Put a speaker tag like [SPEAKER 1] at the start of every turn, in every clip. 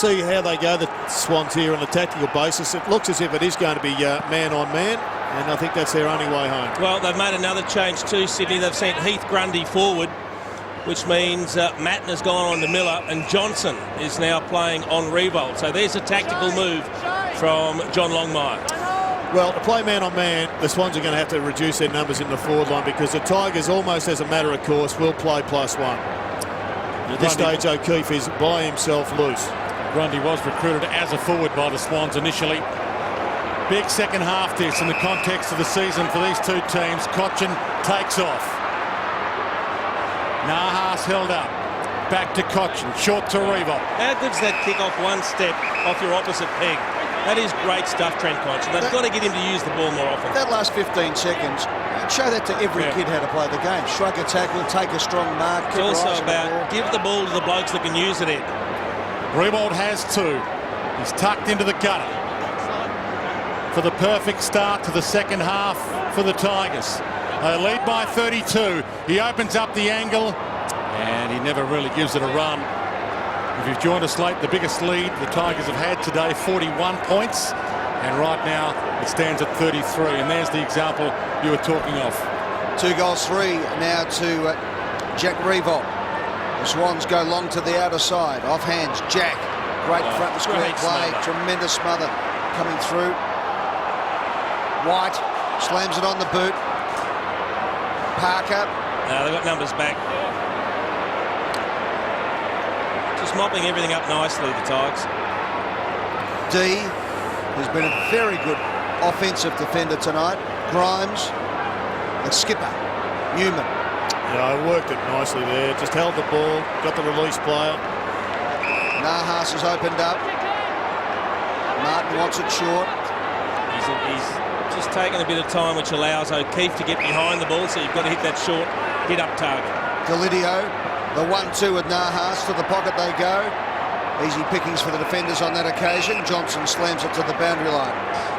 [SPEAKER 1] see how they go, the Swans, here on a tactical basis. It looks as if it is going to be man on man, and I think that's their only way home.
[SPEAKER 2] Well, they've made another change too, Sydney. They've sent Heath Grundy forward, which means Mattner's gone on to Miller, and Johnson is now playing on Revolt. So there's a tactical move from John Longmire.
[SPEAKER 1] Well, to play man on man, the Swans are going to have to reduce their numbers in the forward line, because the Tigers, almost as a matter of course, will play +1. At this stage, O'Keefe is by himself loose.
[SPEAKER 3] Grundy was recruited as a forward by the Swans initially. Big second half this in the context of the season for these two teams. Cochin takes off. Nahas held up. Back to Cochin. Short to Revolt.
[SPEAKER 2] How good's that kick off one step off your opposite peg? That is great stuff, Trent Cochin. They've got to get him to use the ball more often.
[SPEAKER 4] That last 15 seconds, show that to every kid how to play the game. Shrug a tackle, take a strong mark.
[SPEAKER 2] It's also about give the ball to the blokes that can use it in.
[SPEAKER 3] Revolt has two. He's tucked into the gutter for the perfect start to the second half for the Tigers. They lead by 32. He opens up the angle, and he never really gives it a run. If you've joined us late, the biggest lead the Tigers have had today, 41 points. And right now, it stands at 33. And there's the example you were talking of.
[SPEAKER 4] 2 goals, 3 now to Jack Revolt. The Swans go long to the outer side. Off hands, Jack. Great front and square play. Tremendous smother coming through. White slams it on the boot. Parker.
[SPEAKER 2] No, they've got numbers back. Just mopping everything up nicely, the Tigers.
[SPEAKER 4] D, who's been a very good offensive defender tonight. Grimes, the skipper, Newman.
[SPEAKER 1] Yeah, I worked it nicely there. Just held the ball, got the release player.
[SPEAKER 4] Nahas has opened up. Martin wants it short.
[SPEAKER 2] He's just taken a bit of time, which allows O'Keefe to get behind the ball, so you've got to hit that short hit-up target.
[SPEAKER 4] Delidio, the 1-2 with Nahas. To the pocket they go. Easy pickings for the defenders on that occasion. Johnson slams it to the boundary line.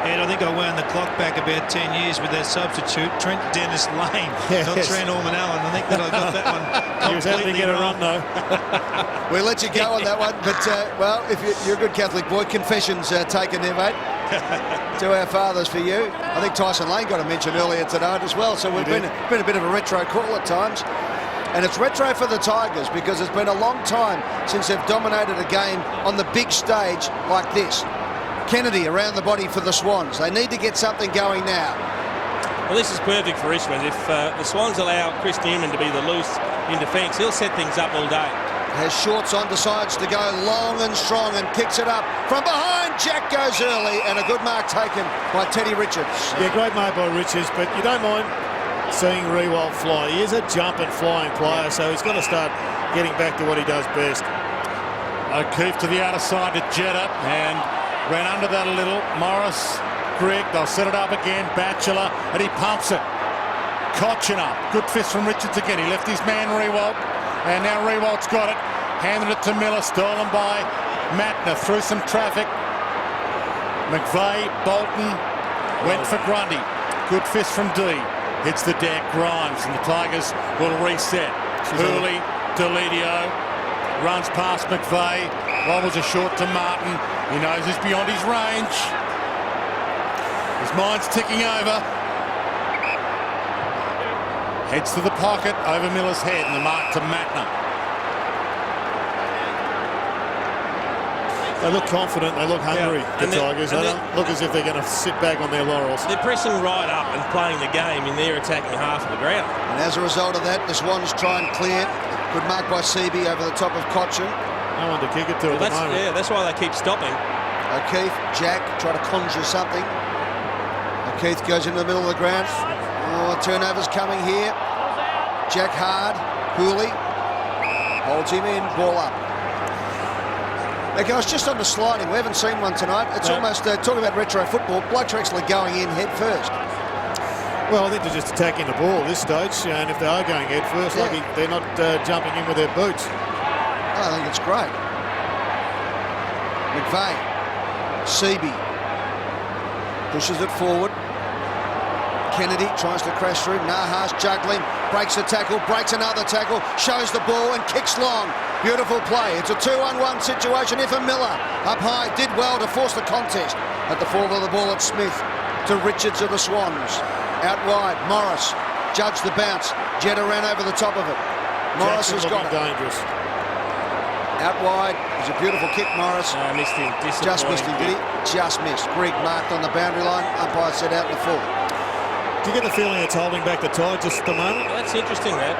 [SPEAKER 5] And I think I wound the clock back about 10 years with that substitute, Trent Dennis Lane, not Trent Orman Allen. I think that I got that one
[SPEAKER 1] He was happy to get a run, though.
[SPEAKER 4] We'll let you go on that one, but, well, if you're a good Catholic boy, confessions taken there, mate. To our fathers for you. I think Tyson Lane got a mention earlier tonight as well, so we've been a bit of a retro call at times. And it's retro for the Tigers because it's been a long time since they've dominated a game on the big stage like this. Kennedy around the body for the Swans. They need to get something going now.
[SPEAKER 2] Well, this is perfect for Richmond. If the Swans allow Chris Newman to be the loose in defence, he'll set things up all day.
[SPEAKER 4] Has Shorts on, decides to go long and strong and kicks it up. From behind, Jack goes early, and a good mark taken by Teddy Richards.
[SPEAKER 1] Yeah, great mark by Richards, but you don't mind seeing Rewald fly. He is a jumping, flying player, so he's got to start getting back to what he does best.
[SPEAKER 3] O'Keefe to the outer side to Jetta, and ran under that a little. Morris, Grigg, they'll set it up again. Batchelor, and he pumps it. Cochin up. Good fist from Richards again. He left his man Rewald, and now Rewald's got it. Handed it to Miller, stolen by Mattner through some traffic. McVeigh, Bolton, went for Grundy. Good fist from D. Hits the deck, Grimes, and the Tigers will reset. Hooley, Delidio, runs past McVeigh. Wobbles a short to Martin. He knows he's beyond his range. His mind's ticking over. Heads to the pocket, over Miller's head, and the mark to Mattner.
[SPEAKER 1] They look confident, they look hungry, the Tigers. They don't look as if they're going to sit back on their laurels.
[SPEAKER 2] They're pressing right up and playing the game in their attacking half of the ground.
[SPEAKER 4] And as a result of that, the Swans try and clear. Good mark by Seaby over the top of Cochin.
[SPEAKER 1] No one to kick it to at the moment.
[SPEAKER 2] Yeah, that's why they keep stopping.
[SPEAKER 4] O'Keefe, Jack, try to conjure something. O'Keefe goes into the middle of the ground. Oh, turnover's coming here. Jack hard. Hooley holds him in. Ball up. Now, guys, just on the sliding, we haven't seen one tonight. It's almost, talking about retro football, blokes are actually going in head first.
[SPEAKER 1] Well, I think they're just attacking the ball at this stage, and if they are going head first, they're not jumping in with their boots.
[SPEAKER 4] I think it's great. McVeigh, Seaby pushes it forward. Kennedy tries to crash through. Nahas juggling, breaks the tackle, breaks another tackle, shows the ball and kicks long. Beautiful play. It's a 2-on-1 situation. Iffa Miller up high did well to force the contest. At the fall of the ball, it's Smith to Richards of the Swans. Out wide, Morris judged the bounce. Jetta ran over the top of it. Morris has got it.
[SPEAKER 1] Dangerous.
[SPEAKER 4] Out wide, it was a beautiful kick, Morris.
[SPEAKER 2] Missed him.
[SPEAKER 4] Just missed him, did he? Just missed. Grigg marked on the boundary line. Umpire set out in the full.
[SPEAKER 1] Do you get the feeling it's holding back the Tide just at the moment?
[SPEAKER 2] That's interesting, that,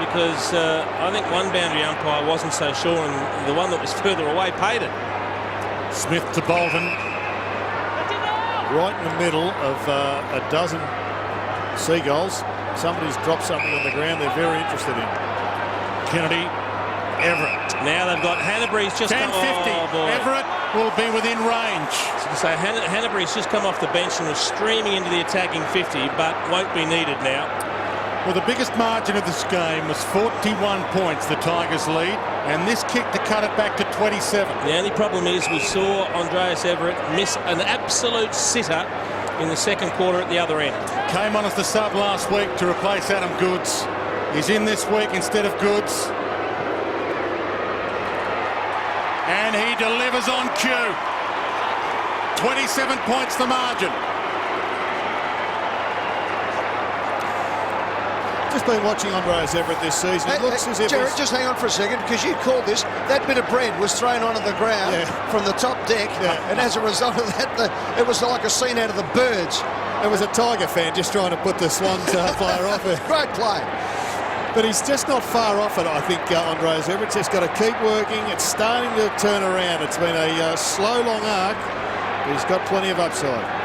[SPEAKER 2] because I think one boundary umpire wasn't so sure, and the one that was further away paid it.
[SPEAKER 3] Smith to Bolton.
[SPEAKER 1] Right in the middle of a dozen seagulls. Somebody's dropped something on the ground they're very interested in.
[SPEAKER 3] Kennedy, Everett.
[SPEAKER 2] Now they've got Hanbury's just
[SPEAKER 3] 10-50.
[SPEAKER 2] Oh, boy.
[SPEAKER 3] Everett will be within range.
[SPEAKER 2] So Hanbury's just come off the bench and was streaming into the attacking 50, but won't be needed now.
[SPEAKER 3] Well, the biggest margin of this game was 41 points, the Tigers lead, and this kick to cut it back to 27.
[SPEAKER 2] The only problem is we saw Andreas Everett miss an absolute sitter in the second quarter at the other end.
[SPEAKER 3] Came on as the sub last week to replace Adam Goods. He's in this week instead of Goods. And he delivers on cue. 27 points the margin.
[SPEAKER 1] Just been watching Andreas Everett this season. It looks as if
[SPEAKER 4] Jared, just hang on for a second, because you called this. That bit of bread was thrown onto the ground from the top deck, and as a result of that, it was like a scene out of The Birds.
[SPEAKER 1] it was a Tiger fan just trying to put the Swans player off it.
[SPEAKER 4] Great play.
[SPEAKER 1] But he's just not far off it, I think, Andreas Everett's just got to keep working. It's starting to turn around. It's been a slow, long arc, but he's got plenty of upside.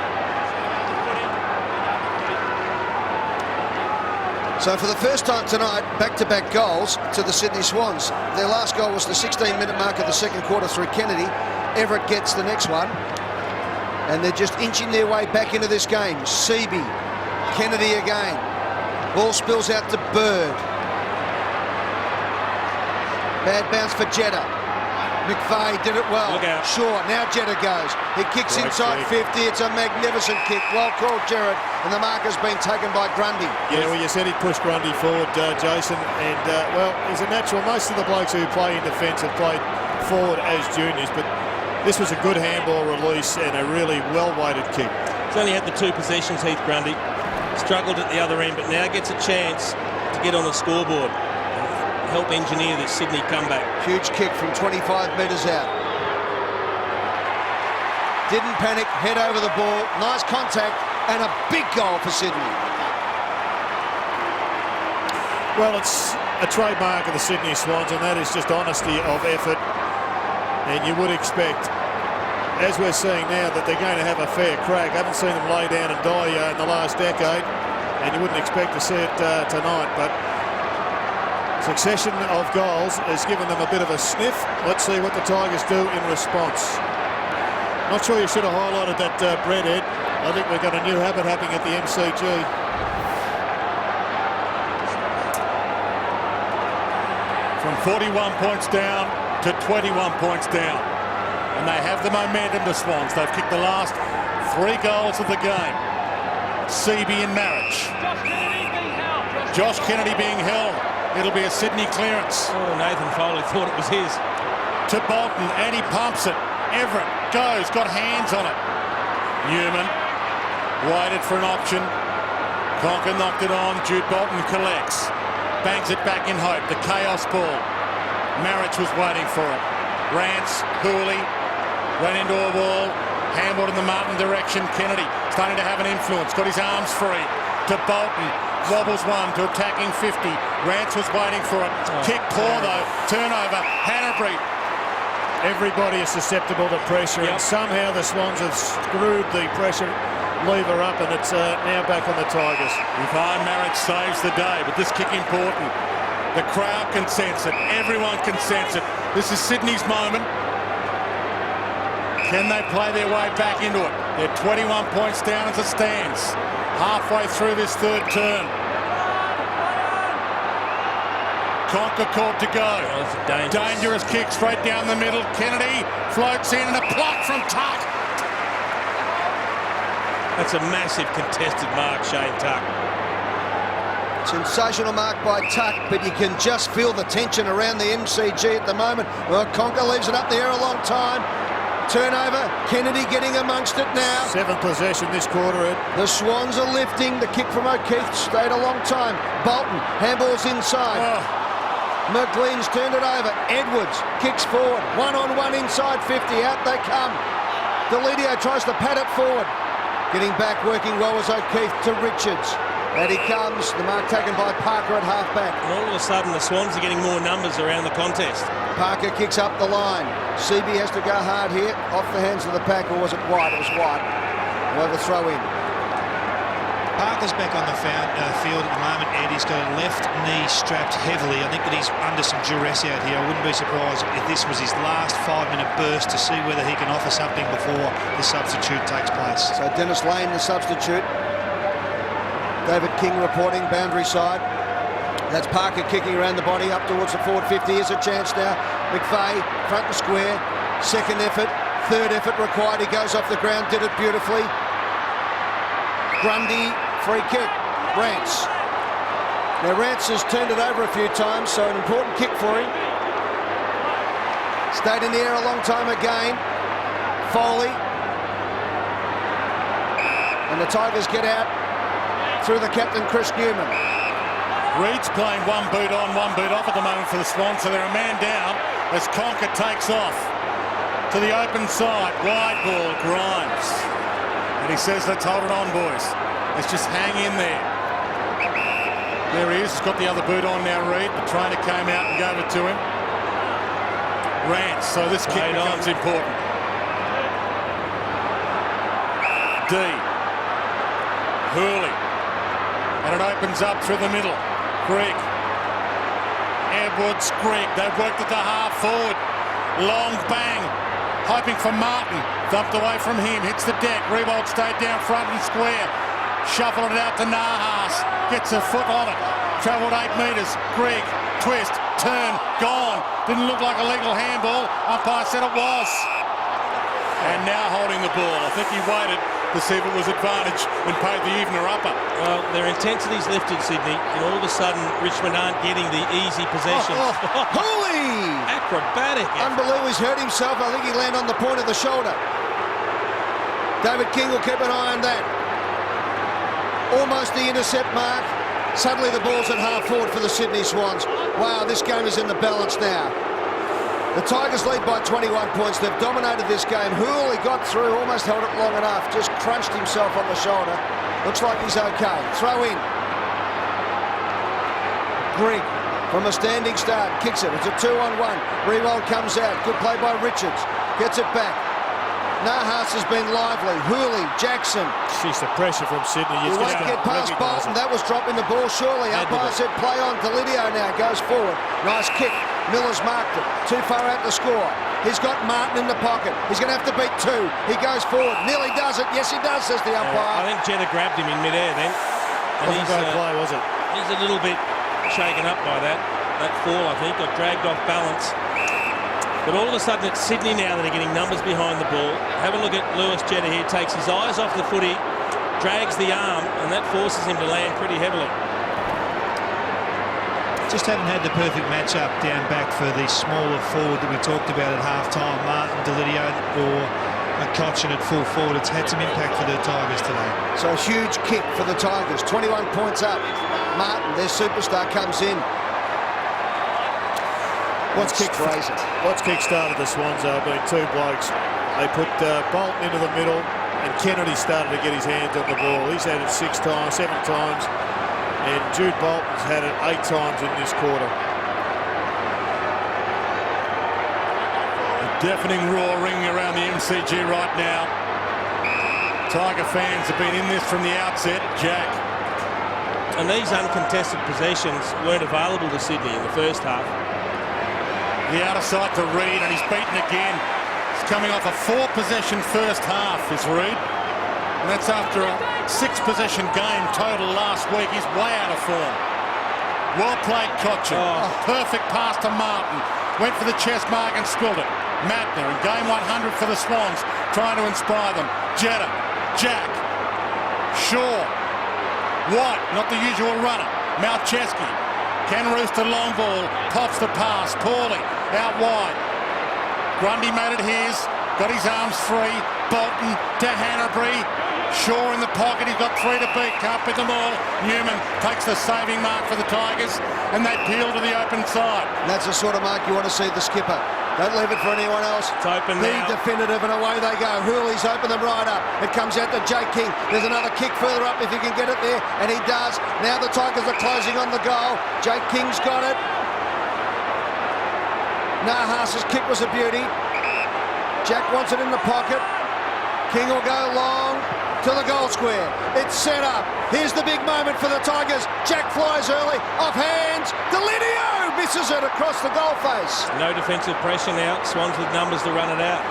[SPEAKER 4] So for the first time tonight, back-to-back goals to the Sydney Swans. Their last goal was the 16-minute mark of the second quarter through Kennedy. Everett gets the next one. And they're just inching their way back into this game. Seaby, Kennedy again. Ball spills out to Bird. Bad bounce for Jetta. McVeigh did it well.
[SPEAKER 2] Look out.
[SPEAKER 4] Short, now Jetta goes. He kicks inside 50. It's a magnificent kick. Well called, Jared. And the marker's been taken by Grundy.
[SPEAKER 1] Yeah, well, you said he'd push Grundy forward, Jason. And, well, he's a natural. Most of the blokes who play in defence have played forward as juniors. But this was a good handball release and a really well-weighted kick.
[SPEAKER 2] He's only had the 2 possessions, Heath Grundy. Struggled at the other end, but now gets a chance to get on the scoreboard and help engineer the Sydney comeback.
[SPEAKER 4] Huge kick from 25 metres out. Didn't panic, head over the ball. Nice contact and a big goal for Sydney.
[SPEAKER 1] Well, it's a trademark of the Sydney Swans, and that is just honesty of effort. And you would expect, as we're seeing now, that they're going to have a fair crack. I haven't seen them lay down and die in the last decade, and you wouldn't expect to see it tonight. But succession of goals has given them a bit of a sniff. Let's see what the Tigers do in response. Not sure you should have highlighted that Brett, Ed. I think we've got a new habit happening at the MCG.
[SPEAKER 3] From 41 points down to 21 points down. And they have the momentum, the Swans. They've kicked the last 3 goals of the game. Seaby in marriage. Josh Kennedy being held. It'll be a Sydney clearance.
[SPEAKER 2] Oh, Nathan Foley thought it was his.
[SPEAKER 3] To Bolton, and he pumps it. Everett goes, got hands on it. Newman waited for an option. Conker knocked it on. Jude Bolton collects. Bangs it back in hope. The chaos ball. Marriage was waiting for it. Rance, Hooley, ran into a wall. Handballed in the Martin direction. Kennedy starting to have an influence. Got his arms free. To Bolton. Wobbles one to attacking 50. Rance was waiting for it. Kick poor though. Turnover. Hanbury.
[SPEAKER 1] Everybody is susceptible to pressure, and somehow the Swans have screwed the pressure lever up, and it's now back on the Tigers.
[SPEAKER 3] Yvonne Marriage saves the day, but this kick important. The crowd can sense it. Everyone can sense it. This is Sydney's moment. Can they play their way back into it? They're 21 points down as it stands. Halfway through this third term. Conker caught to go. Dangerous kick straight down the middle. Kennedy floats in and a block from Tuck.
[SPEAKER 2] That's a massive contested mark, Shane Tuck.
[SPEAKER 4] Sensational mark by Tuck, but you can just feel the tension around the MCG at the moment. Well, Conker leaves it up the air a long time. Turnover, Kennedy getting amongst it now.
[SPEAKER 1] 7th possession this quarter, Ed.
[SPEAKER 4] The Swans are lifting. The kick from O'Keefe stayed a long time. Bolton, handball's inside. McLean's turned it over. Edwards kicks forward. 1-on-1 inside 50. Out they come. Delidio tries to pat it forward. Getting back, working well was O'Keefe to Richards. And he comes. The mark taken by Parker at half-back.
[SPEAKER 2] And all of a sudden, the Swans are getting more numbers around the contest.
[SPEAKER 4] Parker kicks up the line. Seaby has to go hard here. Off the hands of the pack, or was it White? It was White. Another throw in.
[SPEAKER 5] Parker's back on the field at the moment, Ed. He's got a left knee strapped heavily. I think that he's under some duress out here. I wouldn't be surprised if this was his last 5-minute burst to see whether he can offer something before the substitute takes place.
[SPEAKER 4] So Dennis Lane, the substitute. David King reporting, boundary side. That's Parker kicking around the body up towards the forward 50. Here's a chance now. McVeigh, front and square. Second effort, third effort required. He goes off the ground, did it beautifully. Grundy, free kick. Rance. Now Rance has turned it over a few times, so an important kick for him. Stayed in the air a long time again. Foley. And the Tigers get out through the captain, Chris Newman.
[SPEAKER 3] Reed's playing one boot on, one boot off at the moment for the Swans, so they're a man down as Conker takes off to the open side. Wide ball, Grimes. And he says, let's hold it on, boys. Let's just hang in there. There he is. He's got the other boot on now, Reed. The trainer came out and gave it to him. Rance, so this kick becomes important. D. Hurley. And it opens up through the middle. Greg. Edwards, Greg. They've worked at the half forward. Long bang. Hoping for Martin. Dumped away from him. Hits the deck. Riewoldt stayed down front and square. Shuffled it out to Nahas. Gets a foot on it. Travelled 8 metres. Greg. Twist. Turn. Gone. Didn't look like a legal handball. Umpire said it was. And now holding the ball. I think he waited to see if it was advantage and paid the evener upper.
[SPEAKER 2] Well, their intensity's lifted, Sydney, and all of a sudden Richmond aren't getting the easy possessions.
[SPEAKER 4] Holy!
[SPEAKER 2] Acrobatic.
[SPEAKER 4] Unbelievable, he's hurt himself. I think he landed on the point of the shoulder. David King will keep an eye on that. Almost the intercept mark. Suddenly the ball's at half forward for the Sydney Swans. Wow, this game is in the balance now. The Tigers lead by 21 points. They've dominated this game. Hooley got through, almost held it long enough, just crunched himself on the shoulder. Looks like he's okay. Throw in. Grigg from a standing start, kicks it. It's a 2-on-1. Riewoldt comes out. Good play by Richards. Gets it back. Nahas has been lively. Hooley, Jackson.
[SPEAKER 1] Jeez, the pressure from Sydney.
[SPEAKER 4] He won't get past Bolton. That was dropping the ball surely. Umpire said play on. Delidio now goes forward. Nice kick. Miller's marked it. Too far out to score. He's got Martin in the pocket. He's going to have to beat 2. He goes forward. Nearly does it. Yes, he does, says the umpire.
[SPEAKER 2] I think Jetta grabbed him in midair then. And
[SPEAKER 1] Wasn't a great play, was it?
[SPEAKER 2] He's a little bit shaken up by that fall, I think. Got dragged off balance. But all of a sudden it's Sydney now that are getting numbers behind the ball. Have a look at Lewis Jetta here. Takes his eyes off the footy, drags the arm, and that forces him to land pretty heavily.
[SPEAKER 5] Just haven't had the perfect matchup down back for the smaller forward that we talked about at half-time. Martin, Delidio or McCutcheon at full forward. It's had some impact for the Tigers today.
[SPEAKER 4] So a huge kick for the Tigers. 21 points up. Martin, their superstar, comes in.
[SPEAKER 1] What's kick-started the Swans have been 2 blokes. They put Bolton into the middle and Kennedy started to get his hands on the ball. He's had it 7 times. And Jude Bolton's had it 8 times in this quarter.
[SPEAKER 3] A deafening roar ringing around the MCG right now. Tiger fans have been in this from the outset. Jack.
[SPEAKER 2] And these uncontested possessions weren't available to Sydney in the first half.
[SPEAKER 3] The outer side to Reed, and he's beaten again. He's coming off a 4-possession first half, is Reed. And that's after a 6-possession game total last week. He's way out of form. Well played, Cotchin. Perfect pass to Martin. Went for the chest mark and spilled it. Mattner in game 100 for the Swans, trying to inspire them. Jetta, Jack, Shaw, White, not the usual runner. Malcheski can roost a long ball, pops the pass, poorly, out wide. Grundy made it his, got his arms free, Bolton to Hanbury, Shaw in the pocket, he's got 3 to beat, can't beat them all. Newman takes the saving mark for the Tigers, and they peel to the open side.
[SPEAKER 4] And that's the sort of mark you want to see the skipper. Don't leave it for anyone else.
[SPEAKER 2] It's open
[SPEAKER 4] Be
[SPEAKER 2] now.
[SPEAKER 4] definitive, and away they go. Hooley's opened them right up. It comes out to Jake King. There's another kick further up if he can get it there, and he does. Now the Tigers are closing on the goal. Jake King's got it. Nahas's kick was a beauty. Jack wants it in the pocket. King will go long to the goal square. It's set up. Here's the big moment for the Tigers. Jack flies early, off hands. Delidio misses it across the goal face.
[SPEAKER 2] No defensive pressure now. Swans with numbers to run it out.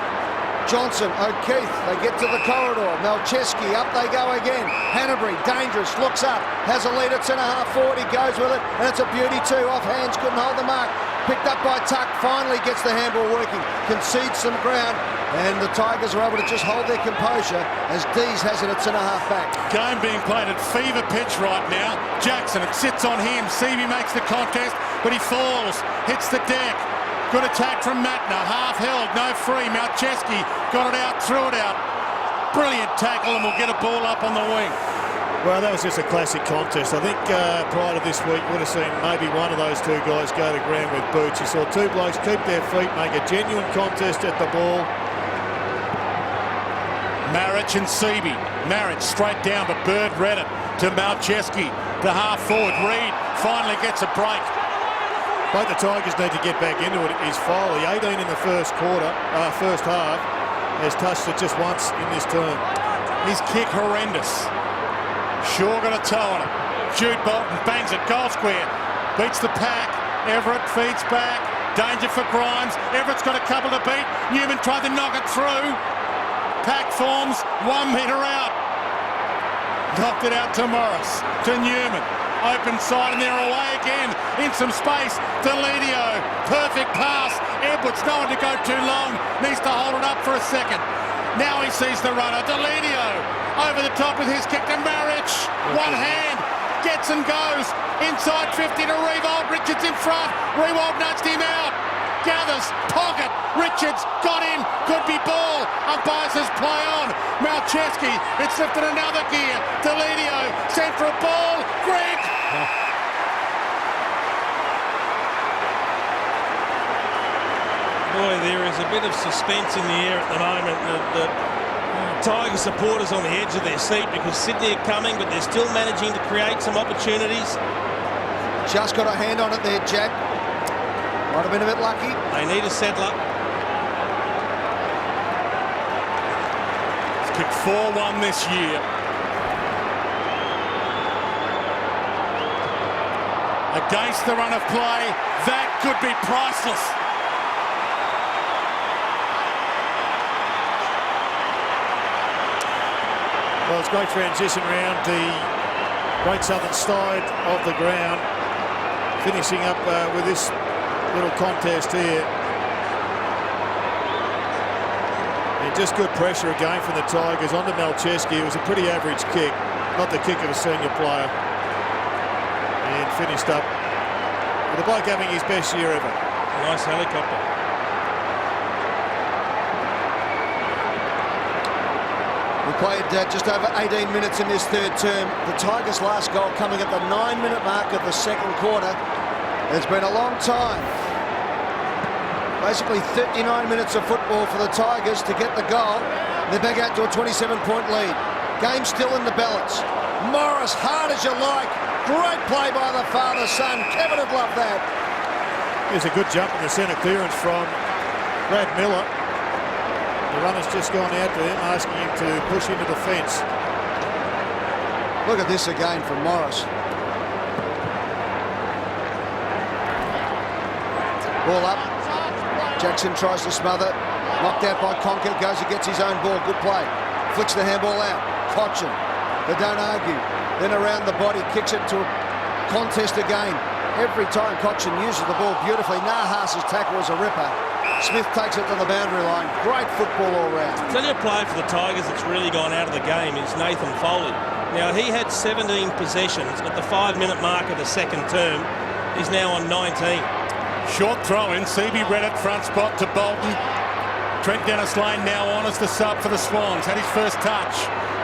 [SPEAKER 4] Johnson, O'Keefe, they get to the corridor. Malcheski, up they go again. Hanbury, dangerous, looks up, has a lead at centre-half forward, he goes with it, and it's a beauty too. Off hands, couldn't hold the mark. Picked up by Tuck, finally gets the handball working, concedes some ground, and the Tigers are able to just hold their composure as Dees has it at centre-half back.
[SPEAKER 3] Game being played at fever pitch right now. Jackson, it sits on him. Seavey makes the contest, but he falls, hits the deck. Good attack from Matner, half held, no free. Malcheski got it out, threw it out. Brilliant tackle, and we'll get a ball up on the wing.
[SPEAKER 1] Well, that was just a classic contest. I think prior to this week, would have seen maybe one of those two guys go to ground with boots. You saw two blokes keep their feet, make a genuine contest at the ball.
[SPEAKER 3] Marich and Seavey. Marich straight down, but Bird read it to Malcheski, the half forward. Reed finally gets a break.
[SPEAKER 1] Both the Tigers need to get back into it. Is Foley, 18 in the first half, has touched it just once in this term.
[SPEAKER 3] His kick horrendous. Shaw got a toe on it. Jude Bolton bangs it, goal square. Beats the pack. Everett feeds back. Danger for Grimes. Everett's got a couple to beat. Newman tried to knock it through. Pack forms, 1 metre out. Knocked it out to Morris, to Newman. Open side, and they're away again. In some space, Delidio. Perfect pass. Edwards, no one to go too long. Needs to hold it up for a second. Now he sees the runner. Delidio over the top with his kick to Marich. One hand. Gets and goes. Inside 50 to Rewald. Richards in front. Rewald nudged him out. Gathers. Pocket. Richards got in. Could be ball. Umpire says play on. Malcheski. It's lifted another gear. Delidio. Sent for a ball. Greg.
[SPEAKER 2] Boy, there is a bit of suspense in the air at the moment. The Tiger supporters on the edge of their seat because Sydney are coming, but they're still managing to create some opportunities.
[SPEAKER 4] Just got a hand on it there, Jack. Might have been a bit lucky.
[SPEAKER 2] They need a settler.
[SPEAKER 3] He's kicked 4-1 this year. Against the run of play, that could be priceless.
[SPEAKER 1] Well, it's a great transition round the Great Southern side of the ground, finishing up with this little contest here. And just good pressure again from the Tigers onto Malcheski. It was a pretty average kick, not the kick of a senior player. And finished up with the bloke having his best year ever.
[SPEAKER 2] Nice helicopter.
[SPEAKER 4] We played just over 18 minutes in this third term. The Tigers' last goal coming at the 9-minute mark of the second quarter. It's been a long time. Basically 39 minutes of football for the Tigers to get the goal. They're back out to a 27-point lead. Game still in the balance. Morris, hard as you like. Great play by the father-son. Kevin would love that.
[SPEAKER 1] Here's a good jump in the centre clearance from Brad Miller. The runner's just gone out to him, asking him to push into the fence.
[SPEAKER 4] Look at this again from Morris. Ball up. Jackson tries to smother. Knocked out by Conker. Goes and gets his own ball. Good play. Flicks the handball out. Cochin. They don't argue. Then around the body. Kicks it to a contest again. Every time Cochin uses the ball beautifully. Nahas's tackle was a ripper. Smith takes it to the boundary line. Great football all round.
[SPEAKER 2] I'll tell you a player for the Tigers that's really gone out of the game is Nathan Foley. Now, he had 17 possessions at the 5-minute mark of the second term. He's now on 19.
[SPEAKER 3] Short throw in. Seaby read it front spot to Bolton. Trent Dennis-Lane now on as the sub for the Swans. Had his first touch.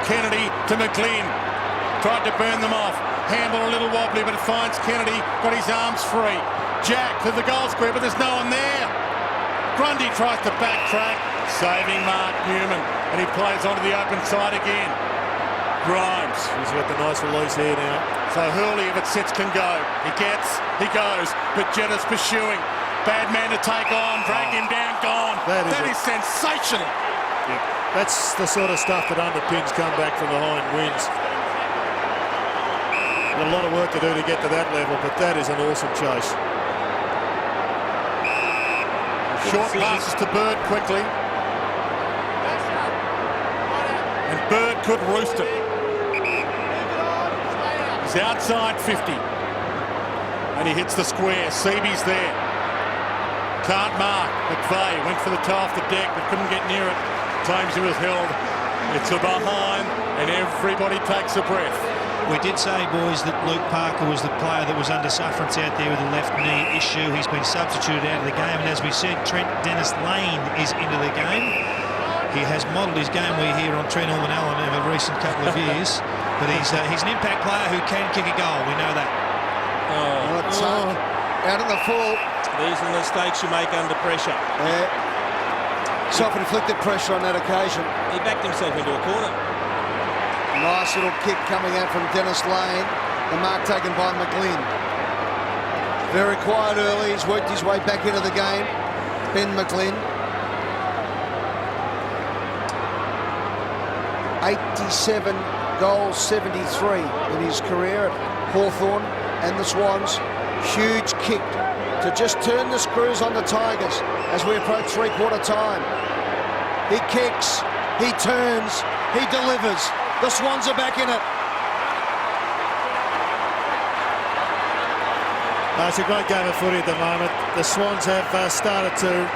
[SPEAKER 3] Kennedy to McGlynn. Tried to burn them off. Handle a little wobbly, but it finds Kennedy. Got his arms free. Jack to the goal square, but there's no one there. Grundy tries to backtrack. Saving Mark Newman. And he plays onto the open side again. Grimes.
[SPEAKER 1] He's got the nice release here now.
[SPEAKER 3] So Hurley, if it sits, can go. He goes, but Jetta's pursuing. Bad man to take on, drag him down, gone. That is sensational.
[SPEAKER 1] Yeah. That's the sort of stuff that underpins comeback from behind wins. A lot of work to do to get to that level, but that is an awesome chase.
[SPEAKER 3] Short passes to Bird quickly. And Bird could roost it. He's outside 50. And he hits the square. Seaby's there. Can't mark. McVeigh went for the toe off the deck but couldn't get near it. Claims he was held. It's a behind and everybody takes a breath.
[SPEAKER 5] We did say, boys, that Luke Parker was the player that was under sufferance out there with a left knee issue. He's been substituted out of the game, and as we said, Trent Dennis-Lane is into the game. He has modelled his game we hear on Trent Allen over the recent couple of years, but he's an impact player who can kick a goal. We know that.
[SPEAKER 4] Out of the full.
[SPEAKER 2] These are the mistakes you make under pressure.
[SPEAKER 4] Self-inflicted pressure on that occasion.
[SPEAKER 2] He backed himself into a corner.
[SPEAKER 4] Nice little kick coming out from Dennis-Lane. The mark taken by McGlynn. Very quiet early. He's worked his way back into the game. Ben McGlynn. 87 goals, 73 in his career at Hawthorn and the Swans. Huge kick to just turn the screws on the Tigers as we approach three-quarter time. He kicks, he turns, he delivers. The Swans are back in it.
[SPEAKER 1] It's a great game of footy at the moment. The Swans have started to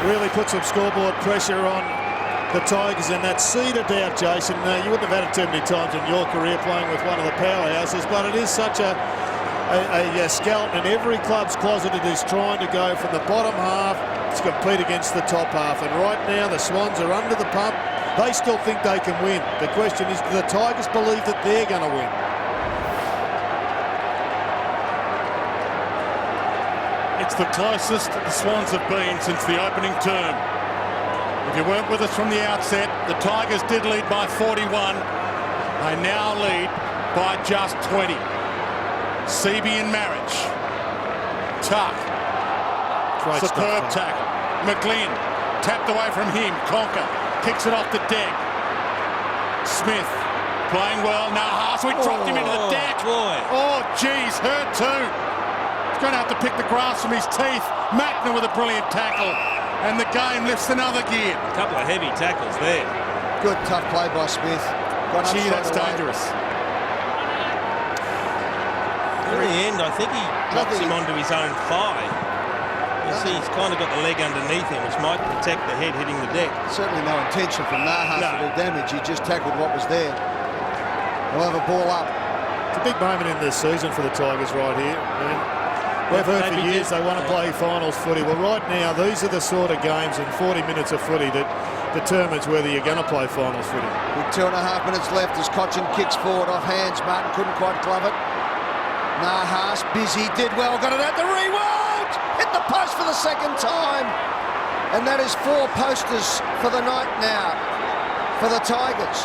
[SPEAKER 1] really put some scoreboard pressure on the Tigers, and that seed of doubt, Jason, you wouldn't have had it too many times in your career playing with one of the powerhouses, but it is such a skeleton in every club's closet. It is trying to go from the bottom half to compete against the top half, and right now the Swans are under the pump. They still think they can win. The question is, do the Tigers believe that they're going to win?
[SPEAKER 3] It's the closest the Swans have been since the opening term. If you weren't with us from the outset, the Tigers did lead by 41. They now lead by just 20. Seaby in marriage. Tuck. Superb tackle. McGlynn tapped away from him. Conker kicks it off the deck. Smith playing well. Nahas, we dropped him into the deck.
[SPEAKER 2] Boy.
[SPEAKER 3] Oh, geez, hurt too. He's going to have to pick the grass from his teeth. Mackner with a brilliant tackle. And the game lifts another gear.
[SPEAKER 2] A couple of heavy tackles there.
[SPEAKER 4] Good tough play by Smith.
[SPEAKER 3] Gee, that's dangerous.
[SPEAKER 2] In the end, I think he drops him onto his own thigh. You see, he's kind of got the leg underneath him, which might protect the head hitting the deck.
[SPEAKER 4] Certainly no intention from Nahas to do damage. He just tackled what was there. They'll have a ball up.
[SPEAKER 1] It's a big moment in this season for the Tigers right here. We've heard for years they want to play finals footy. Well, right now, these are the sort of games in 40 minutes of footy that determines whether you're going to play finals footy.
[SPEAKER 4] With 2.5 minutes left as Cochin kicks forward off hands. Martin couldn't quite glove it. Nahas, busy, did well, got it out the rewind! Hit the post for the second time. And that is 4 posters for the night now for the Tigers.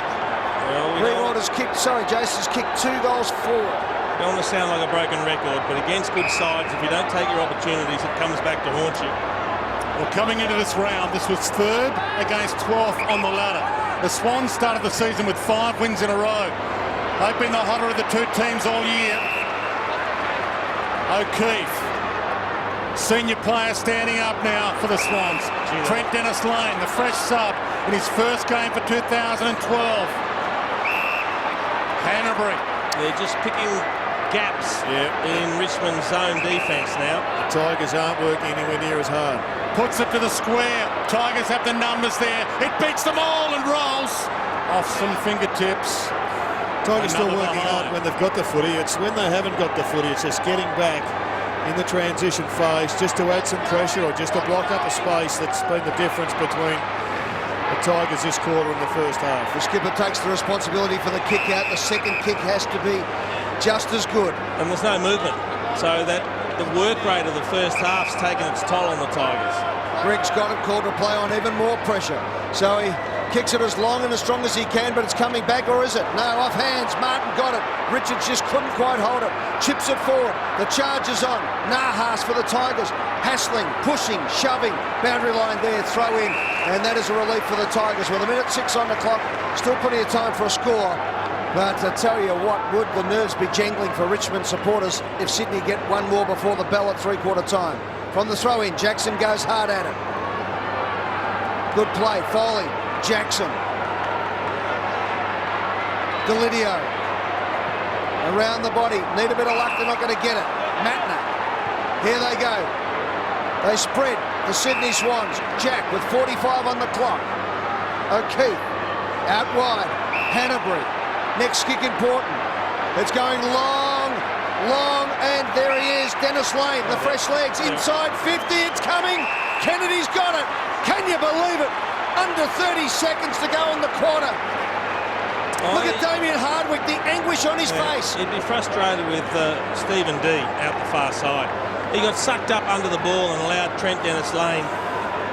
[SPEAKER 4] Rewald has kicked, Jason's kicked 2 goals forward.
[SPEAKER 2] Don't want to sound like a broken record, but against good sides, if you don't take your opportunities, it comes back to haunt you.
[SPEAKER 3] Well, coming into this round, this was 3rd against 12th on the ladder. The Swans started the season with 5 wins in a row. They've been the hotter of the 2 teams all year. O'Keefe, senior player, standing up now for the Swans. Trent Dennis-Lane, the fresh sub in his first game for 2012. Hanbury.
[SPEAKER 2] They're just picking gaps in Richmond's zone defence now.
[SPEAKER 1] The Tigers aren't working anywhere near as hard.
[SPEAKER 3] Puts it to the square. Tigers have the numbers there. It beats them all and rolls off some fingertips.
[SPEAKER 1] Tigers still
[SPEAKER 3] Another
[SPEAKER 1] working hard
[SPEAKER 3] behind.
[SPEAKER 1] when they've got the footy. It's when they haven't got the footy. It's just getting back in the transition phase just to add some pressure or just to block up a space that's been the difference between the Tigers this quarter and the first half.
[SPEAKER 4] The skipper takes the responsibility for the kick out. The second kick has to be just as good.
[SPEAKER 2] And there's no movement. So that the work rate of the first half's taken its toll on the Tigers.
[SPEAKER 4] Greg's got it called to play on even more pressure. So he kicks it as long and as strong as he can, but it's coming back, or is it? No, off hands. Martin got it. Richards just couldn't quite hold it. Chips it forward. The charge is on. Nahas for the Tigers. Hassling, pushing, shoving. Boundary line there, throw in. And that is a relief for the Tigers. With 1:06 on the clock, still plenty of time for a score. But I tell you what, would the nerves be jangling for Richmond supporters if Sydney get one more before the bell at three-quarter time. From the throw-in, Jackson goes hard at it. Good play, Foley, Jackson. Delidio. Around the body, need a bit of luck, they're not going to get it. Matner, here they go. They spread the Sydney Swans. Jack with 45 on the clock. O'Keefe, out wide, Hanbury. Next kick important. It's going long, and there he is, Dennis Lane, the fresh legs, inside 50, it's coming. Kennedy's got it. Can you believe it? Under 30 seconds to go in the quarter. Look at Damien Hardwick, the anguish on his face.
[SPEAKER 2] He'd be frustrated with Stephen D out the far side. He got sucked up under the ball and allowed Trent Dennis Lane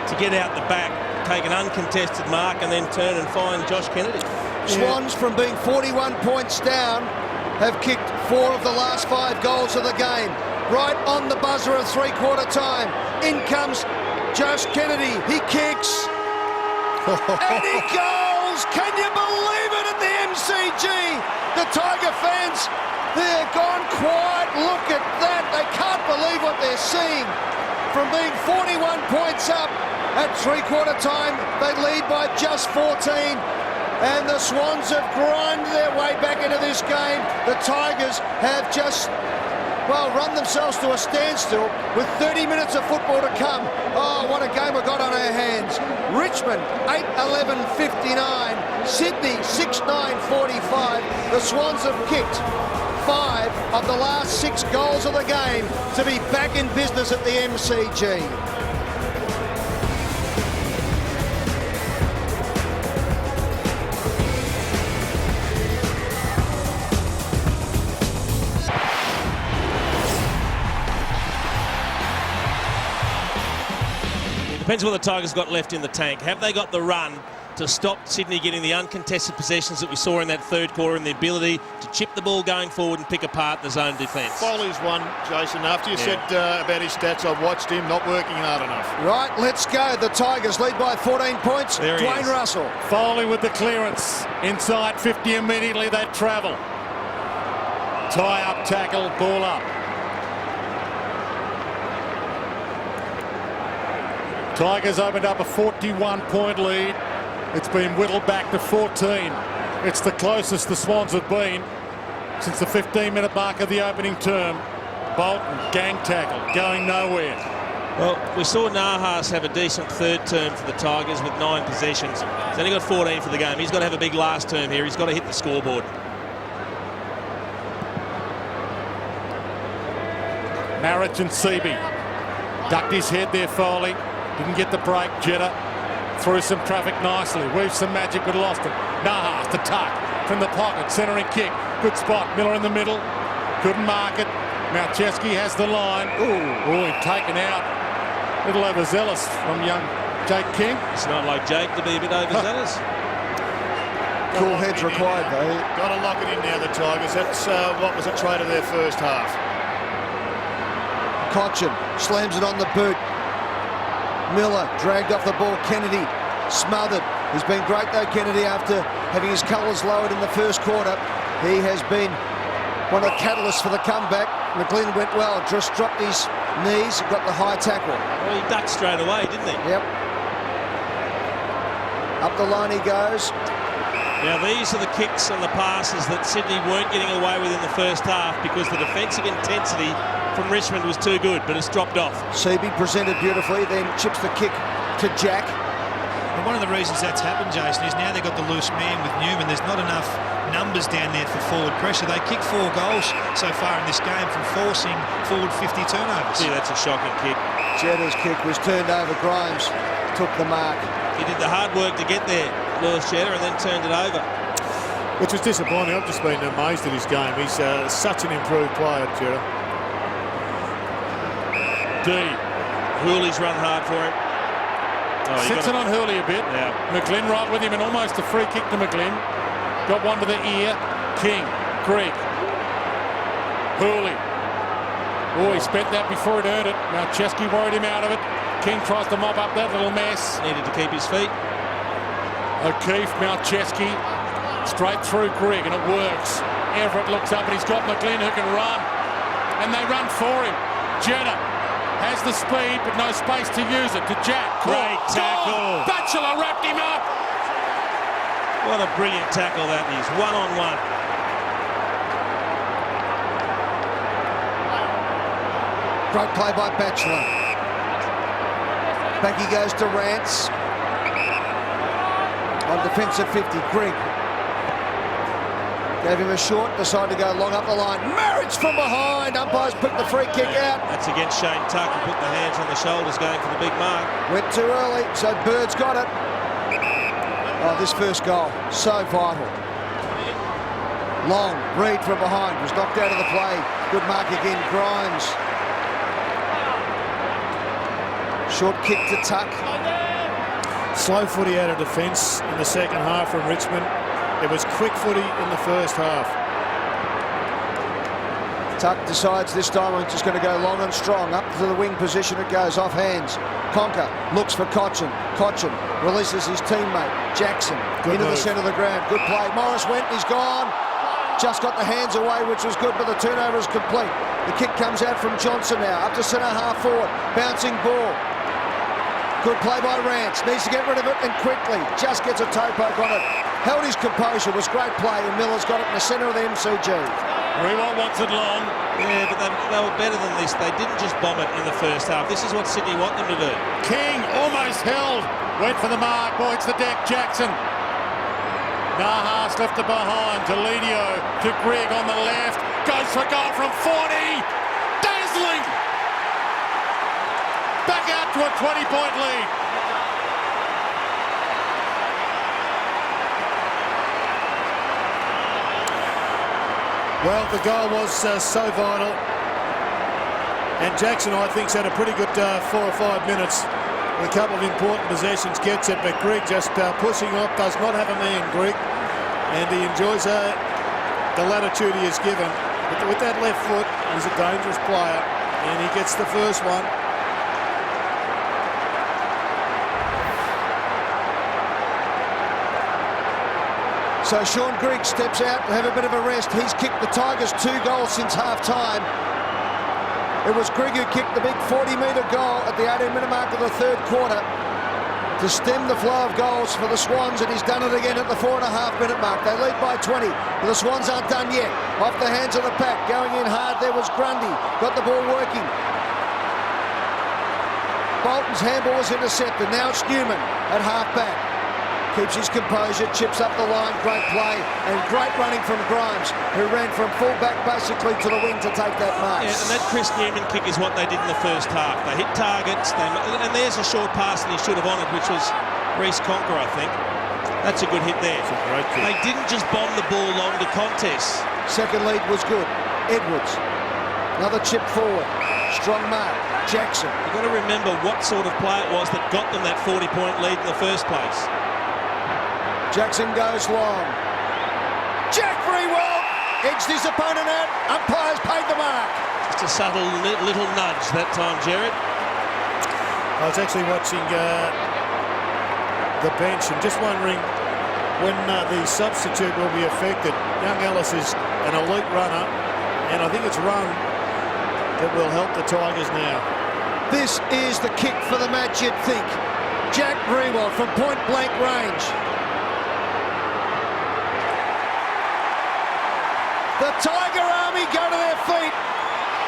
[SPEAKER 2] to get out the back, take an uncontested mark and then turn and find Josh Kennedy.
[SPEAKER 4] Swans, from being 41 points down, have kicked 4 of the last 5 goals of the game. Right on the buzzer of three-quarter time. In comes Josh Kennedy. He kicks. And he goes. Can you believe it at the MCG? The Tiger fans, they're gone quiet. Look at that. They can't believe what they're seeing. From being 41 points up at three-quarter time, they lead by just 14. And the Swans have grinded their way back into this game. The Tigers have just, well, run themselves to a standstill with 30 minutes of football to come. Oh, what a game we've got on our hands. Richmond, 8-11-59. Sydney, 6-9-45. The Swans have kicked 5 of the last 6 goals of the game to be back in business at the MCG.
[SPEAKER 2] Depends what the Tigers got left in the tank. Have they got the run to stop Sydney getting the uncontested possessions that we saw in that third quarter and the ability to chip the ball going forward and pick apart the zone defence?
[SPEAKER 1] Foley's one, Jason. After you said about his stats, I've watched him not working hard enough.
[SPEAKER 4] Right, let's go. The Tigers lead by 14 points.
[SPEAKER 2] There he
[SPEAKER 4] Dwayne
[SPEAKER 2] is.
[SPEAKER 4] Russell.
[SPEAKER 3] Foley with the clearance. Inside 50 immediately, they travel. Tie-up tackle, ball up. Tigers opened up a 41-point lead. It's been whittled back to 14. It's the closest the Swans have been since the 15-minute mark of the opening term. Bolton, gang tackle, going nowhere.
[SPEAKER 2] Well, we saw Nahas have a decent third term for the Tigers with 9 possessions. He's only got 14 for the game. He's got to have a big last term here. He's got to hit the scoreboard.
[SPEAKER 3] Marich and Seaby. Ducked his head there, Foley. Didn't get the break. Jetta through some traffic nicely. Weaves some magic but lost it. Nahas to tuck from the pocket. Centering kick. Good spot. Miller in the middle. Couldn't mark it. Malcheski has the line. Ooh, taken out. A little overzealous from young Jake King.
[SPEAKER 2] It's not like Jake to be a bit overzealous.
[SPEAKER 4] Cool heads required, though.
[SPEAKER 1] Got to lock it in now, the Tigers. That's what was a trait of their first half.
[SPEAKER 4] Cochin slams it on the boot. Miller dragged off the ball. Kennedy smothered. He's been great though, Kennedy, after having his colours lowered in the first quarter. He has been one of the catalysts for the comeback. McLean went well, just dropped his knees, got the high tackle.
[SPEAKER 2] Well, he ducked straight away, didn't he?
[SPEAKER 4] Yep. Up the line he goes.
[SPEAKER 2] Now these are the kicks and the passes that Sydney weren't getting away with in the first half because the defensive intensity from Richmond was too good, but it's dropped off.
[SPEAKER 4] Seaby presented beautifully, then chips the kick to Jack.
[SPEAKER 5] And one of the reasons that's happened, Jason, is now they've got the loose man with Newman. There's not enough numbers down there for forward pressure. They kicked 4 goals so far in this game from forcing forward 50 turnovers.
[SPEAKER 2] Gee, that's a shocking kick.
[SPEAKER 4] Jeddah's kick was turned over. Grimes took the mark.
[SPEAKER 2] He did the hard work to get there, Lewis Jeddah, and then turned it over.
[SPEAKER 1] Which was disappointing. I've just been amazed at his game. He's such an improved player, Jeddah.
[SPEAKER 3] D.
[SPEAKER 2] Hooley's run hard for him. Oh,
[SPEAKER 3] Sits it on Hurley a bit.
[SPEAKER 2] Yeah.
[SPEAKER 3] McGlynn right with him, and almost a free kick to McGlynn. Got one to the ear. King, Greg, Hurley. Oh, he spent that before he'd earned it. Now Chesky worried him out of it. King tries to mop up that little mess.
[SPEAKER 2] Needed to keep his feet.
[SPEAKER 3] O'Keefe, Mount Chesky, straight through Greg, and it works. Everett looks up, and he's got McGlynn who can run. And they run for him. Jeddah has the speed, but no space to use it. To Jack.
[SPEAKER 2] Great tackle.
[SPEAKER 3] Batchelor wrapped him up.
[SPEAKER 2] What a brilliant tackle that is. One-on-one.
[SPEAKER 4] Great play by Batchelor. Back he goes to Rance. On defensive 50, Greg. Gave him a short, decided to go long up the line. Marriage from behind. Umpires picked the free kick out.
[SPEAKER 2] That's against Shane Tuck, who put the hands on the shoulders going for the big mark.
[SPEAKER 4] Went too early, so Bird's got it. Oh, this first goal, so vital. Long, Reed from behind, was knocked out of the play. Good mark again, Grimes. Short kick to Tuck.
[SPEAKER 1] Slow footy out of defence in the second half from Richmond. It was quick footy in the first half.
[SPEAKER 4] Tuck decides this time I'm just going to go long and strong. Up to the wing position it goes, off hands. Conker looks for Cochin. Cochin releases his teammate, Jackson,
[SPEAKER 1] Good
[SPEAKER 4] into the
[SPEAKER 1] move.
[SPEAKER 4] centre of the ground. Good play. Morris went, he's gone. Just got the hands away, which was good, but the turnover is complete. The kick comes out from Johnson now, up to centre half forward. Bouncing ball. Good play by Rance. Needs to get rid of it, and quickly. Just gets a toe poke on it. Held his composure. Was great play, and Miller's got it in the centre of the MCG.
[SPEAKER 3] Rewalt wants it long.
[SPEAKER 2] Yeah, but they were better than this. They didn't just bomb it in the first half. This is what Sydney want them to do.
[SPEAKER 3] King almost held. Went for the mark. Voids the deck. Jackson. Nahas left it behind. To Lidio. To Greg on the left. Goes for a goal from 40. Dazzling. Back out to a 20-point lead.
[SPEAKER 1] Well, the goal was so vital. And Jackson, I think, has had a pretty good 4 or 5 minutes. With a couple of important possessions, gets it, but Greg just pushing off, does not have a man, Greg. And he enjoys the latitude he is given. But with that left foot, he's a dangerous player. And he gets the first one.
[SPEAKER 4] So Sean Grigg steps out to have a bit of a rest. He's kicked the Tigers 2 goals since half-time. It was Grigg who kicked the big 40-metre goal at the 18-minute mark of the third quarter to stem the flow of goals for the Swans, and he's done it again at the 4.5-minute mark. They lead by 20, but the Swans aren't done yet. Off the hands of the pack, going in hard, there was Grundy. Got the ball working. Bolton's handball was intercepted. Now it's Newman at half-back. Keeps his composure, chips up the line, great play, and great running from Grimes, who ran from full-back basically to the wing to take that mark.
[SPEAKER 2] Yeah, and that Chris Newman kick is what they did in the first half. They hit targets, and there's a short pass that he should have honoured, which was Reece Conker, I think. That's a good hit there.
[SPEAKER 1] That's a great kick.
[SPEAKER 2] They didn't just bomb the ball long to contests.
[SPEAKER 4] Second lead was good. Edwards, another chip forward. Strong mark. Jackson.
[SPEAKER 2] You've got to remember what sort of play it was that got them that 40-point lead in the first place.
[SPEAKER 4] Jackson goes long. Jack Rewalt edged his opponent out. Umpires paid the mark.
[SPEAKER 2] Just a subtle little nudge that time, Jared.
[SPEAKER 1] I was actually watching the bench and just wondering when the substitute will be affected. Young Ellis is an elite runner, and I think it's run that will help the Tigers now.
[SPEAKER 4] This is the kick for the match, you'd think. Jack Rewalt from point-blank range. The Tiger Army go to their feet.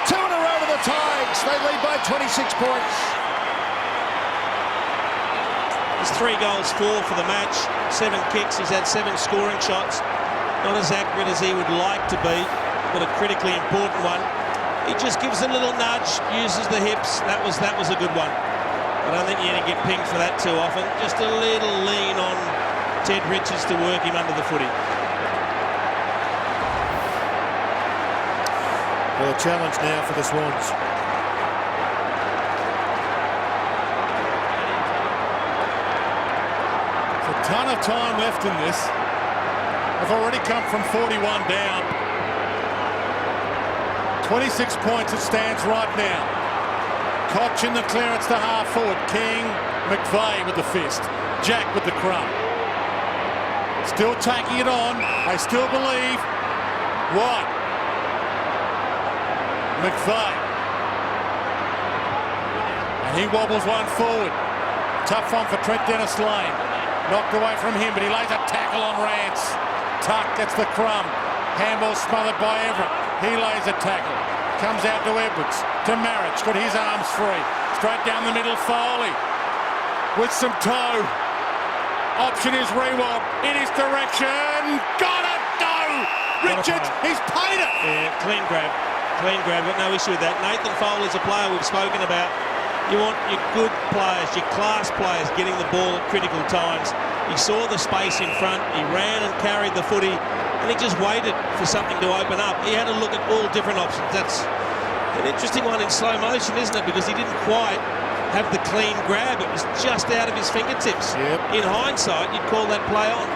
[SPEAKER 4] 2 in a row to the Tigers. They lead by 26 points.
[SPEAKER 2] The He's 3 goals, 4 for the match, 7 kicks. He's had 7 scoring shots. Not as accurate as he would like to be, but a critically important one. He just gives a little nudge, uses the hips. That was a good one. I don't think you're going to get pinged for that too often. Just a little lean on Ted Richards to work him under the footy.
[SPEAKER 1] Well, a challenge now for the Swans.
[SPEAKER 3] A ton of time left in this. They've already come from 41 down. 26 points it stands right now. Koch in the clearance to half forward. King, McVeigh with the fist. Jack with the crumb. Still taking it on. They still believe. White. McVeigh. And he wobbles one forward. Tough one for Trent Dennis-Lane. Knocked away from him, but he lays a tackle on Rance. Tuck gets the crumb. Handball smothered by Everett. He lays a tackle. Comes out to Edwards. To Marriage. Got his arms free. Straight down the middle, Foley. With some toe. Option is Rewald. In his direction. Got it! No! Richards, he's paid it!
[SPEAKER 2] Yeah, clean grab. Clean grab. Got no issue with that. Nathan Foley's a player we've spoken about. You want your good players, your class players getting the ball at critical times. He saw the space in front, he ran and carried the footy, and he just waited for something to open up. He had to look at all different options. That's an interesting one in slow motion, isn't it? Because he didn't quite have the clean grab. It was just out of his fingertips.
[SPEAKER 1] Yep.
[SPEAKER 2] In hindsight, you'd call that play on.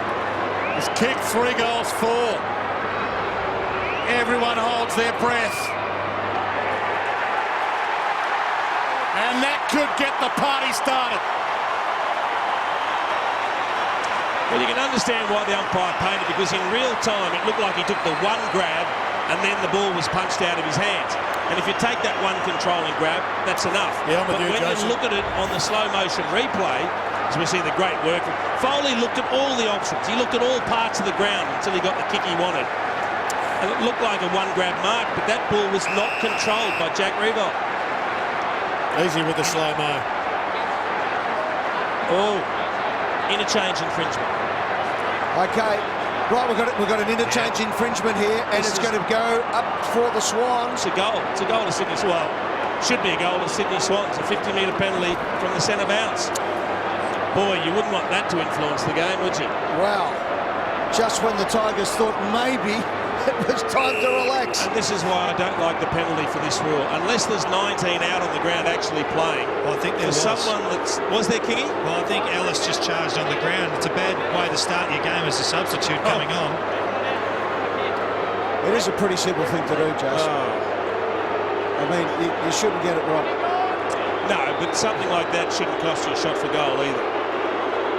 [SPEAKER 3] He's kicked 3 goals, 4. Everyone holds their breath. And that could get the party started.
[SPEAKER 2] Well, you can understand why the umpire painted, because in real time it looked like he took the one grab and then the ball was punched out of his hands. And if you take that one controlling grab, that's enough.
[SPEAKER 1] Yeah,
[SPEAKER 2] but when you look at it on the slow motion replay, as we see the great work, Foley looked at all the options. He looked at all parts of the ground until he got the kick he wanted. And it looked like a one grab mark, but that ball was not controlled by Jack Rewald.
[SPEAKER 1] Easy with the slow-mo.
[SPEAKER 2] Oh, interchange infringement.
[SPEAKER 4] Okay, right, we've got an interchange infringement here, and it's going to go up for the Swans.
[SPEAKER 2] It's a goal. It's a goal to Sydney Swans. Should be a goal to Sydney Swans. A 50-metre penalty from the centre bounce. Boy, you wouldn't want that to influence the game, would you?
[SPEAKER 4] Wow. Just when the Tigers thought maybe it was time to relax.
[SPEAKER 2] And this is why I don't like the penalty for this rule. Unless there's 19 out on the ground actually playing.
[SPEAKER 5] Well, I think there was.
[SPEAKER 2] Someone that's... Was there kicking?
[SPEAKER 5] Well, I think Ellis just charged on the ground. It's a bad way to start your game as a substitute coming on.
[SPEAKER 4] It is a pretty simple thing to do, Jason. I mean, you shouldn't get it wrong.
[SPEAKER 2] No, but something like that shouldn't cost you a shot for goal either.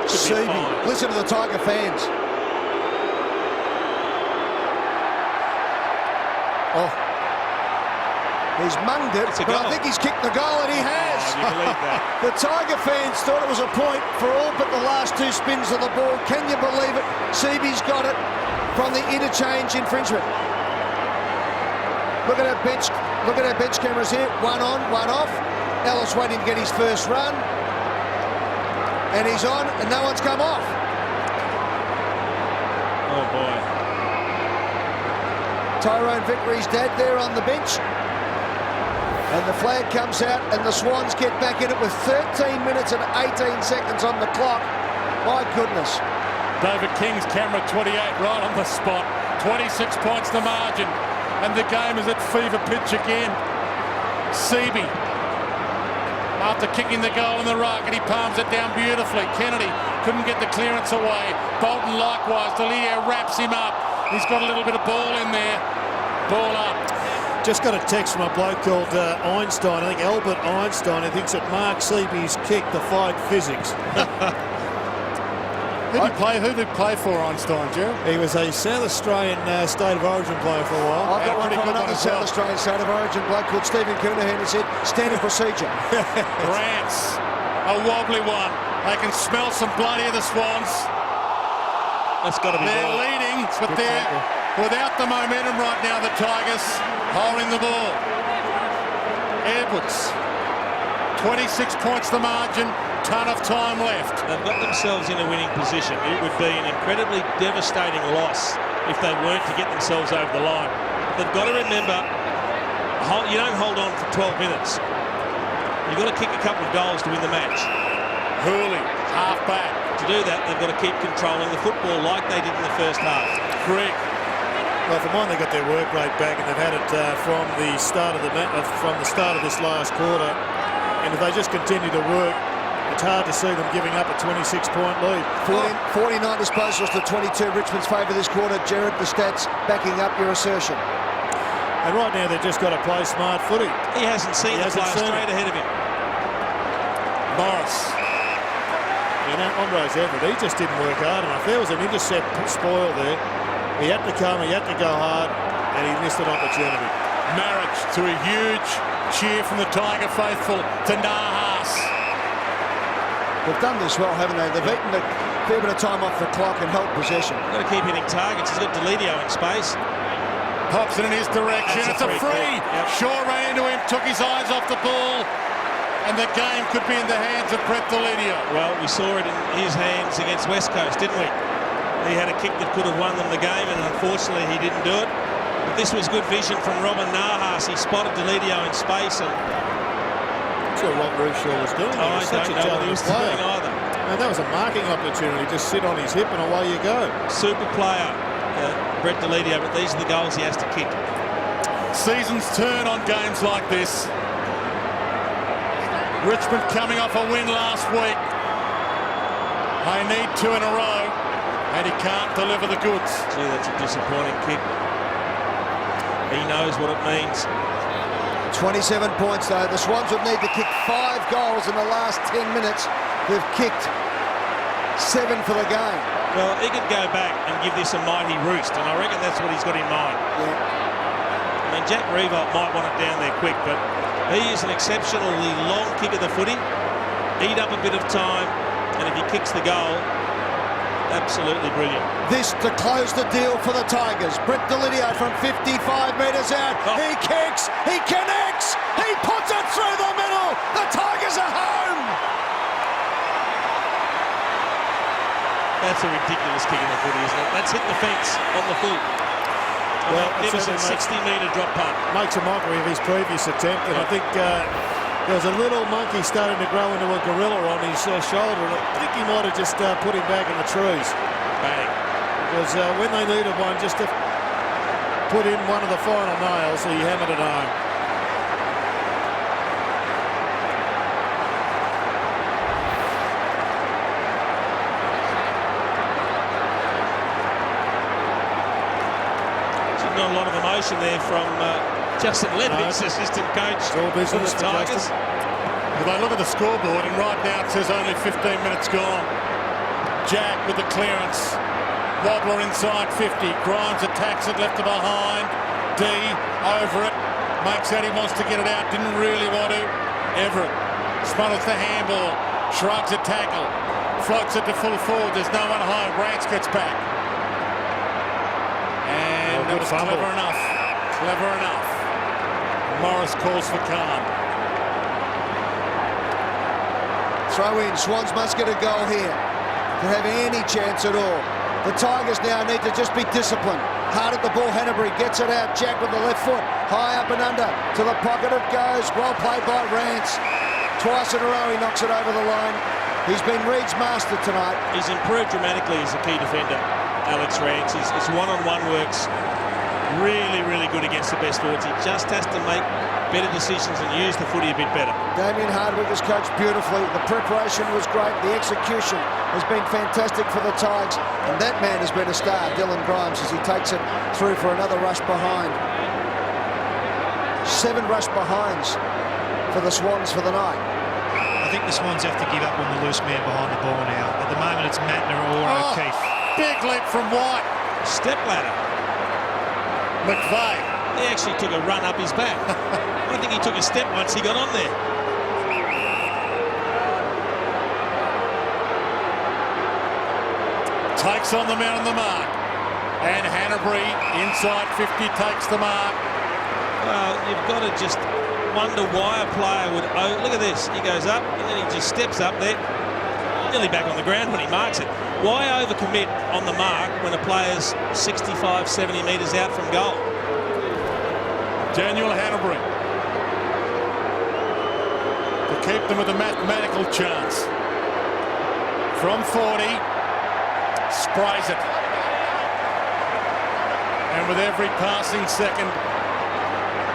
[SPEAKER 2] Should be fine.
[SPEAKER 4] Listen to the Tiger fans. Oh, he's munged it, but I think he's kicked the goal, and he has.
[SPEAKER 2] You believe that?
[SPEAKER 4] The Tiger fans thought it was a point for all but the last 2 spins of the ball. Can you believe it? Seaby's got it from the interchange infringement. Look at our bench. Look at our bench cameras here. One on, one off. Ellis waiting to get his first run, and he's on, and no one's come off.
[SPEAKER 2] Oh boy.
[SPEAKER 4] Tyrone Vickery's dad there on the bench. And the flag comes out, and the Swans get back in it with 13 minutes and 18 seconds on the clock. My goodness.
[SPEAKER 3] David King's camera 28 right on the spot. 26 points the margin. And the game is at fever pitch again. Seaby, after kicking the goal in the ruck, and he palms it down beautifully. Kennedy couldn't get the clearance away. Bolton likewise. Delia wraps him up. He's got a little bit of ball in there. Ball up.
[SPEAKER 1] Just got a text from a bloke called Einstein. I think Albert Einstein. He thinks that Mark Seaby's kick defied physics.
[SPEAKER 3] Who did he play for, Einstein, Gerald?
[SPEAKER 1] He was a South Australian State of Origin player for a while.
[SPEAKER 4] I've got one from another South Australian State of Origin bloke called Stephen Coonahan. He said, standard procedure.
[SPEAKER 3] Rance, a wobbly one. They can smell some blood here, the Swans.
[SPEAKER 2] That's got to be
[SPEAKER 3] They're
[SPEAKER 2] ball.
[SPEAKER 3] leading, but they're without the momentum right now, the Tigers holding the ball. Edwards, 26 points the margin, ton of time left.
[SPEAKER 2] They've got themselves in a winning position. It would be an incredibly devastating loss if they weren't to get themselves over the line. They've got to remember, you don't hold on for 12 minutes. You've got to kick a couple of goals to win the match.
[SPEAKER 3] Hooley, half back.
[SPEAKER 2] To do that, they've got to keep controlling the football like they did in the first half.
[SPEAKER 3] Grigg.
[SPEAKER 1] Well, for mine, they got their work rate back, and they've had it from the start of this last quarter. And if they just continue to work, it's hard to see them giving up a 26-point lead.
[SPEAKER 4] 49 disposals to 22 Richmond's favour this quarter. Gerard, the stats backing up your assertion.
[SPEAKER 1] And right now, they've just got to play smart footy.
[SPEAKER 2] He hasn't seen the player straight ahead of him.
[SPEAKER 3] Morris.
[SPEAKER 1] You know, Andre's effort, he just didn't work hard enough. There was an intercept spoil there. He had to come, he had to go hard, and he missed an opportunity.
[SPEAKER 3] Marriage to a huge cheer from the Tiger faithful to Nahas.
[SPEAKER 4] They've done this well, haven't they? They've eaten a fair bit of time off the clock and held possession.
[SPEAKER 2] Got to keep hitting targets. He's got Deledio in space.
[SPEAKER 3] Pops it in his direction.
[SPEAKER 2] That's
[SPEAKER 3] it's a free.
[SPEAKER 2] Yep.
[SPEAKER 3] Shaw ran into him, took his eyes off the ball, and the game could be in the hands of Brett Deledio.
[SPEAKER 2] Well, we saw it in his hands against West Coast, didn't we? He had a kick that could have won them the game, and unfortunately he didn't do it. But this was good vision from Robin Nahas. He spotted Deledio in space. And
[SPEAKER 1] I'm sure what Rufshaw was doing.
[SPEAKER 2] I don't know what he was doing either.
[SPEAKER 1] And that was a marking opportunity. Just sit on his hip and away you go.
[SPEAKER 2] Super player, Brett Deledio, but these are the goals he has to kick.
[SPEAKER 3] Seasons turn on games like this. Richmond coming off a win last week. They need 2 in a row, and he can't deliver the goods.
[SPEAKER 2] Gee, that's a disappointing kick. He knows what it means.
[SPEAKER 4] 27 points though. The Swans would need to kick 5 goals in the last 10 minutes. They've kicked 7 for the game.
[SPEAKER 2] Well, he could go back and give this a mighty roost, and I reckon that's what he's got in mind.
[SPEAKER 4] Yeah.
[SPEAKER 2] I mean, Jack Revolt might want it down there quick, but he is an exceptionally long kick of the footy. Eat up a bit of time, and if he kicks the goal, absolutely brilliant.
[SPEAKER 4] This to close the deal for the Tigers. Brett Deledio from 55 metres out.
[SPEAKER 2] Oh.
[SPEAKER 4] He kicks, he connects, he puts it through the middle. The Tigers are home.
[SPEAKER 2] That's a ridiculous kick in the footy, isn't it? That's hit the fence on the full.
[SPEAKER 1] Well,
[SPEAKER 2] Magnificent 60-metre drop punt.
[SPEAKER 1] Makes a mockery of his previous attempt, and I think there was a little monkey starting to grow into a gorilla on his shoulder, and I think he might have just put him back in the trees.
[SPEAKER 2] Bang.
[SPEAKER 1] Because when they needed one just to put in one of the final nails, he hammered it home.
[SPEAKER 2] Not a lot of emotion there from Justin Ledwig's assistant coach
[SPEAKER 1] all
[SPEAKER 2] for
[SPEAKER 1] business
[SPEAKER 2] the
[SPEAKER 1] for
[SPEAKER 2] Tigers.
[SPEAKER 3] If they look at the scoreboard, and right now it says only 15 minutes gone. Jack with the clearance. Wobbler inside 50. Grimes attacks it, left it behind. D over it. Makes out he wants to get it out. Didn't really want to. Everett smothers the handball. Shrugs a tackle. Floats it to full forward. There's no one home. Grants gets back. And it was clever enough. Clever enough. Morris calls for calm.
[SPEAKER 4] Throw in. Swans must get a goal here to have any chance at all. The Tigers now need to just be disciplined. Hard at the ball, Hanbury gets it out. Jack with the left foot, high up and under. To the pocket it goes. Well played by Rance. Twice in a row he knocks it over the line. He's been Reed's master tonight.
[SPEAKER 2] He's improved dramatically as a key defender, Alex Rance. His one-on-one works really, really good against the best forwards. He just has to make better decisions and use the footy a bit better.
[SPEAKER 4] Damien Hardwick has coached beautifully. The preparation was great. The execution has been fantastic for the Tigers. And that man has been a star, Dylan Grimes, as he takes it through for another rush behind. 7 rush behinds for the Swans for the night.
[SPEAKER 5] I think the Swans have to give up on the loose man behind the ball now. At the moment, it's Mattner or O'Keefe.
[SPEAKER 3] Big leap from White.
[SPEAKER 2] Step ladder.
[SPEAKER 3] McVeigh.
[SPEAKER 2] He actually took a run up his back. I think he took a step once he got on there.
[SPEAKER 3] Takes on the man on the mark. And Hanbury inside 50 takes the mark.
[SPEAKER 2] Well, you've got to just wonder why a player would... Oh, look at this. He goes up, and then he just steps up there. Nearly back on the ground when he marks it. Why overcommit on the mark when a player's 65, 70 metres out from goal?
[SPEAKER 3] Daniel Hanbury to keep them with a mathematical chance. From 40, sprays it. And with every passing second,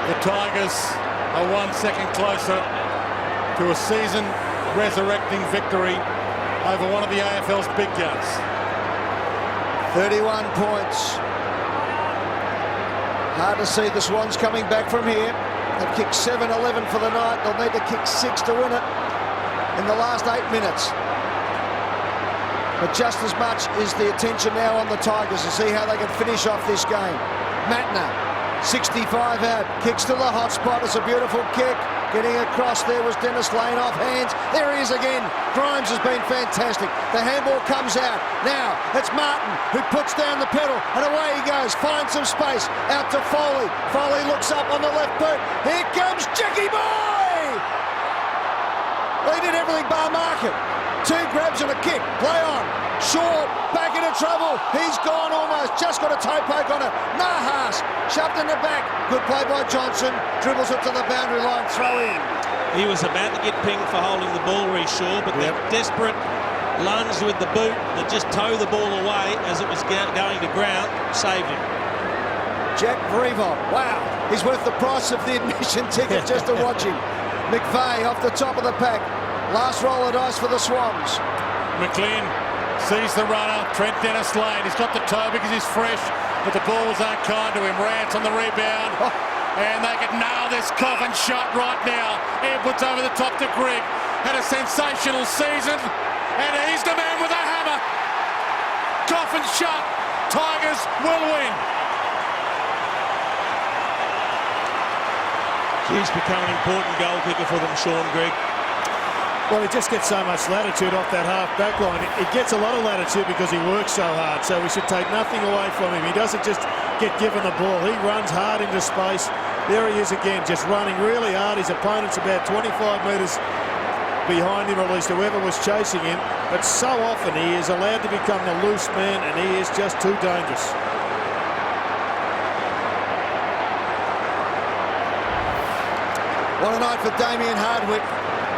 [SPEAKER 3] the Tigers are 1 second closer to a season-resurrecting victory over one of the AFL's big guns.
[SPEAKER 4] 31 points. Hard to see the Swans coming back from here. They've kicked 7-11 for the night. They'll need to kick 6 to win it in the last 8 minutes. But just as much is the attention now on the Tigers to see how they can finish off this game. Matner, 65 out, kicks to the hot spot. It's a beautiful kick. Getting across there was Dennis Lane off hands. There he is again. Grimes has been fantastic. The handball comes out. Now it's Martin who puts down the pedal and away he goes. Finds some space. Out to Foley. Foley looks up on the left boot. Here comes Jackie Boy! Well, he did everything bar mark it. 2 grabs and a kick. Play on. Short. Back into trouble. He's gone almost. Just got a toe poke on it. Nahas shoved in the back. Good play by Johnson. Dribbles it to the boundary line. Throw in.
[SPEAKER 2] He was about to get pinged for holding the ball, Shaw, but that desperate lunge with the boot that just towed the ball away as it was going to ground saved him.
[SPEAKER 4] Jack Vrevol. Wow. He's worth the price of the admission ticket just to watch him. McVeigh off the top of the pack. Last roll of dice for the Swans.
[SPEAKER 3] McLean sees the runner, Trent Dennis Lane. He's got the toe because he's fresh, but the ball was unkind to him. Rance on the rebound, and they could nail this coffin shot right now. Edwards over the top to Grigg. Had a sensational season, and he's the man with a hammer. Coffin shot. Tigers will win.
[SPEAKER 2] He's become an important goal kicker for them, Sean Grigg.
[SPEAKER 1] Well, he just gets so much latitude off that half-back line. He gets a lot of latitude because he works so hard, so we should take nothing away from him. He doesn't just get given the ball. He runs hard into space. There he is again, just running really hard. His opponent's about 25 metres behind him, or at least whoever was chasing him. But so often he is allowed to become the loose man, and he is just too dangerous.
[SPEAKER 4] What a night for Damien Hardwick.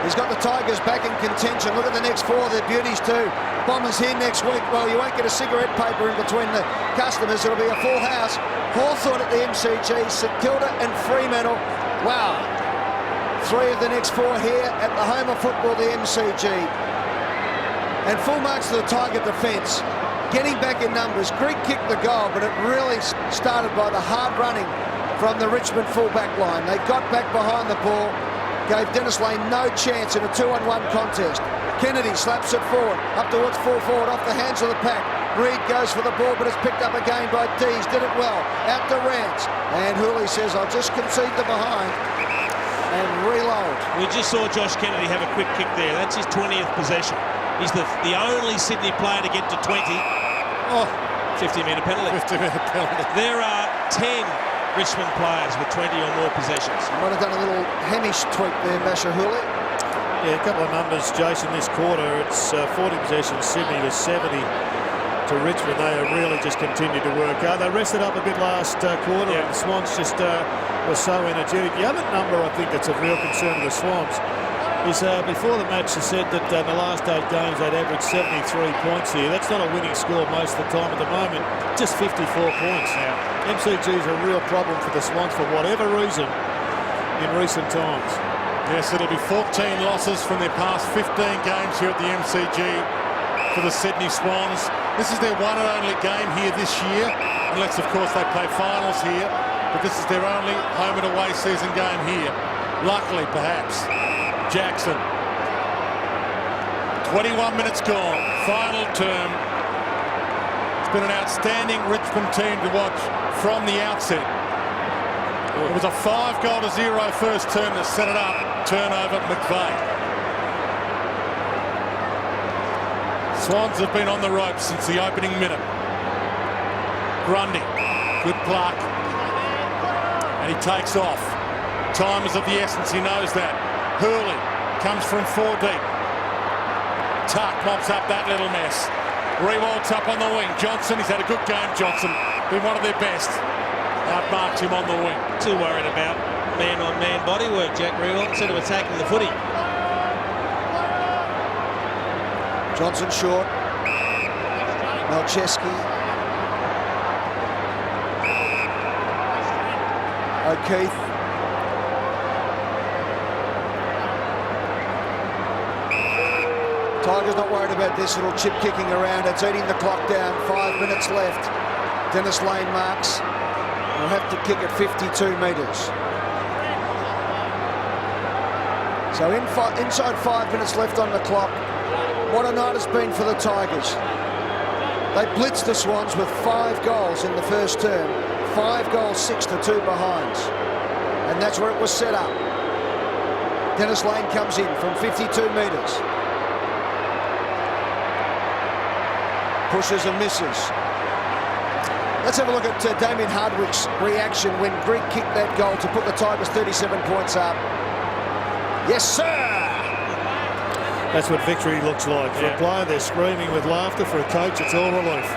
[SPEAKER 4] He's got the Tigers back in contention. Look at the next 4, they're beauties too. Bombers here next week. Well, you won't get a cigarette paper in between the customers. It'll be a full house. Hawthorn at the MCG, St Kilda and Fremantle. Wow. 3 of the next 4 here at the home of football, the MCG. And full marks to the Tiger defence. Getting back in numbers. Greek kicked the goal, but it really started by the hard running from the Richmond full-back line. They got back behind the ball. Gave Dennis Lane no chance in a 2-on-1 contest. Kennedy slaps it forward, up towards full forward, off the hands of the pack. Reed goes for the ball, but it's picked up again by Dees. Did it well. Out to Rance. And Hooley says, I'll just concede the behind and reload.
[SPEAKER 2] We just saw Josh Kennedy have a quick kick there. That's his 20th possession. He's the only Sydney player to get to 20. Oh, 50-metre penalty.
[SPEAKER 3] 50-metre penalty.
[SPEAKER 2] There are 10 Richmond players with 20 or more possessions.
[SPEAKER 4] Might have done a little Hamish tweak there, Masha Hooley.
[SPEAKER 1] Yeah, a couple of numbers, Jason, this quarter. It's 40 possessions, Sydney to 70 to Richmond. They have really just continued to work hard. They rested up a bit last quarter, and the Swans just were so energetic. The other number I think that's of real concern to the Swans is before the match they said that in the last 8 games they'd averaged 73 points here. That's not a winning score most of the time. At the moment, just 54 points. MCG is a real problem for the Swans for whatever reason in recent times.
[SPEAKER 3] Yes, it'll be 14 losses from their past 15 games here at the MCG for the Sydney Swans. This is their one and only game here this year, unless of course they play finals here, but this is their only home and away season game here. Luckily, perhaps. Jackson. 21 minutes gone. Final term. It's been an outstanding Richmond team to watch from the outset. It was a 5-0 first term that set it up. Turnover, McVeigh. Swans have been on the ropes since the opening minute. Grundy. Good pluck. And he takes off. Time is of the essence, he knows that. Hurley comes from 4 deep. Tuck mops up that little mess. Rewald's up on the wing. Johnson, he's had a good game, Johnson. Been one of their best. Outmarked him on the wing.
[SPEAKER 2] Too worried about man-on-man bodywork, Jack Rewald, instead of attacking the footy.
[SPEAKER 4] Johnson short. Malcheski. O'Keefe. Tigers not worried about this little chip kicking around. It's eating the clock down. 5 minutes left. Dennis Lane marks. We'll have to kick at 52 metres. So inside 5 minutes left on the clock. What a night it's been for the Tigers. They blitzed the Swans with 5 goals in the first term. 5 goals, 6 to 2 behinds. And that's where it was set up. Dennis Lane comes in from 52 metres. Pushes and misses. Let's have a look at Damien Hardwick's reaction when Greg kicked that goal to put the Tigers 37 points up. Yes, sir!
[SPEAKER 1] That's what victory looks like. For a player, they're screaming with laughter. For a coach, it's all relief.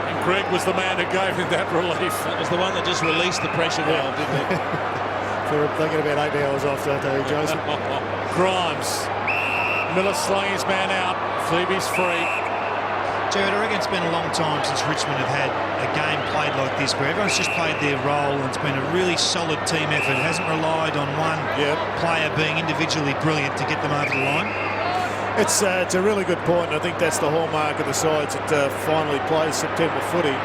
[SPEAKER 3] And Greg was the man who gave him that relief.
[SPEAKER 2] That was the one that just released the pressure valve, didn't it?
[SPEAKER 1] They get about 8 hours off, don't they, Joseph?
[SPEAKER 3] Grimes. Miller slaying his man out. Phoebe's free.
[SPEAKER 5] Jared, I reckon it's been a long time since Richmond have had a game played like this where everyone's just played their role and it's been a really solid team effort. It hasn't relied on one player being individually brilliant to get them over the line.
[SPEAKER 1] It's a really good point. I think that's the hallmark of the sides that finally play September footy.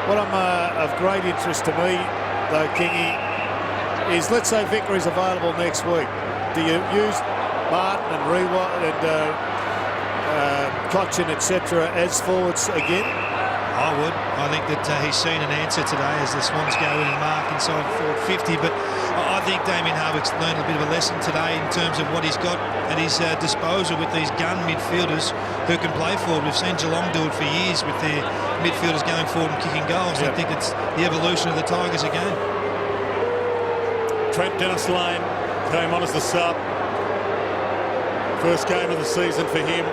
[SPEAKER 1] What I'm of great interest to me, though, Kingy, is let's say victory's available next week. Do you use Martin and Rewald and Cochin, etc., as forwards again?
[SPEAKER 5] I would. I think that he's seen an answer today as the Swans go in and mark inside forward 50. But I think Damien Hardwick's learned a bit of a lesson today in terms of what he's got at his disposal with these gun midfielders who can play forward. We've seen Geelong do it for years with their midfielders going forward and kicking goals. I think it's the evolution of the Tigers again.
[SPEAKER 3] Trent Dennis Lane came on as the sub. First game of the season for him.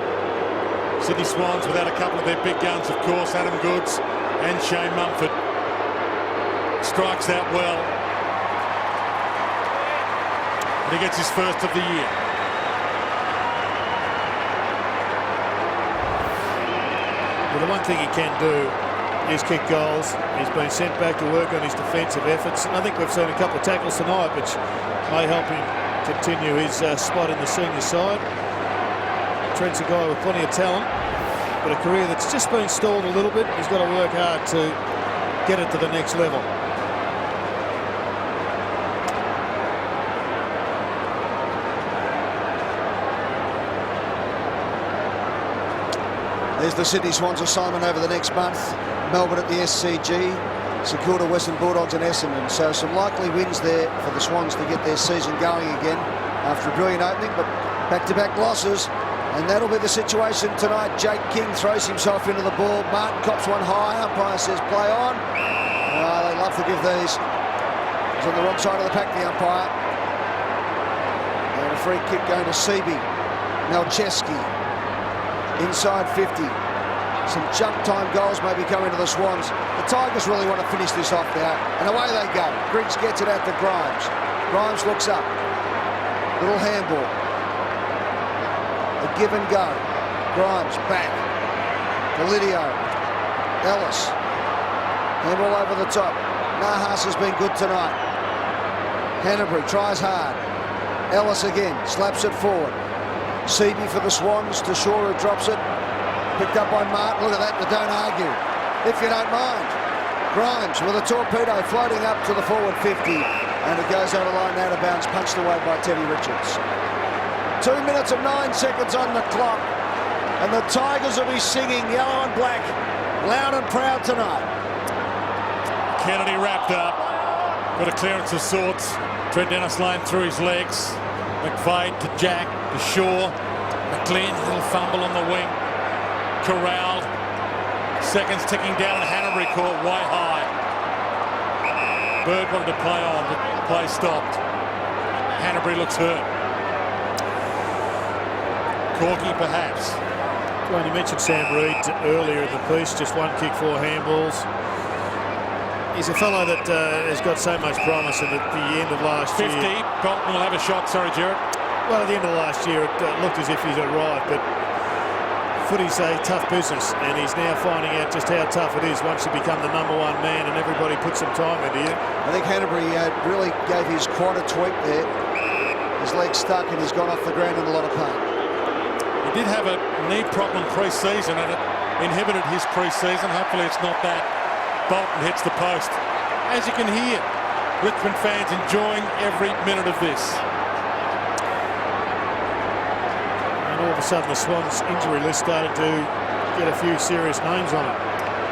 [SPEAKER 3] Sydney Swans without a couple of their big guns, of course, Adam Goods and Shane Mumford. Strikes out well. And he gets his first of the year.
[SPEAKER 1] Well, the one thing he can do is kick goals. He's been sent back to work on his defensive efforts. And I think we've seen a couple of tackles tonight, which may help him continue his spot in the senior side. Trent's a guy with plenty of talent, but a career that's just been stalled a little bit. He's got to work hard to get it to the next level.
[SPEAKER 4] There's the Sydney Swans assignment over the next month. Melbourne at the SCG, St Kilda, Western Bulldogs and Essendon. So some likely wins there for the Swans to get their season going again after a brilliant opening, but back-to-back losses. And that'll be the situation tonight. Jake King throws himself into the ball. Martin cops one high. Umpire says play on. They love to give these. He's on the wrong side of the pack, the umpire. And a free kick going to Seaby. Malcheski. Inside 50. Some jump time goals may be coming to the Swans. The Tigers really want to finish this off now. And away they go. Griggs gets it out to Grimes. Grimes looks up. Little handball. A give and go. Grimes back. Galidio. Ellis. Handball over the top. Nahas has been good tonight. Hanbury tries hard. Ellis again. Slaps it forward. Seaby for the Swans. To Shaw who drops it. Picked up by Martin. Look at that. But don't argue. If you don't mind. Grimes with a torpedo floating up to the forward 50. And it goes out of line, out of bounds. Punched away by Teddy Richards. 2 minutes and 9 seconds on the clock. And the Tigers will be singing yellow and black loud and proud tonight.
[SPEAKER 3] Kennedy wrapped up. Got a clearance of sorts. Trent Dennis Lane through his legs. McVeigh to Jack, to Shaw. McLean, a little fumble on the wing. Corralled. Seconds ticking down and Hanbury caught way high. Bird wanted to play on, but play stopped. Hanbury looks hurt. Corky perhaps.
[SPEAKER 1] Well, you mentioned Sam Reid earlier in the piece, just 1 kick, 4 handballs. He's a fellow that has got so much promise, and at the end of last
[SPEAKER 3] 50.
[SPEAKER 1] year...
[SPEAKER 3] Bolton will have a shot, sorry, Jared.
[SPEAKER 1] Well, at the end of last year, it looked as if he's arrived, but footy's a tough business, and he's now finding out just how tough it is once you become the #1 man and everybody puts some time into you.
[SPEAKER 4] I think Hanbury really gave his quad a tweak there. His leg's stuck and he's gone off the ground in a lot of pain.
[SPEAKER 3] He did have a knee problem pre-season, and it inhibited his pre-season. Hopefully it's not that. Bolton hits the post. As you can hear, Richmond fans enjoying every minute of this.
[SPEAKER 1] And all of a sudden the Swans injury list started to get a few serious names on it.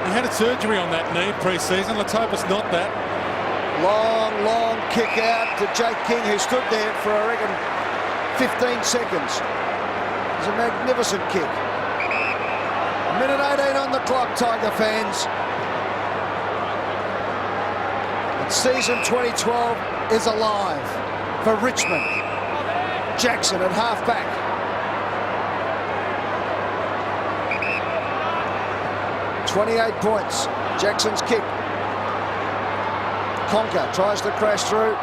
[SPEAKER 3] He had a surgery on that knee pre-season. Let's hope it's not that.
[SPEAKER 4] Long kick out to Jake King, who stood there for, I reckon, 15 seconds. It was a magnificent kick. Minute 18 on the clock, Tiger fans. And season 2012 is alive for Richmond. Jackson at half-back. .28 points. Jackson's kick. Conker tries to crash through.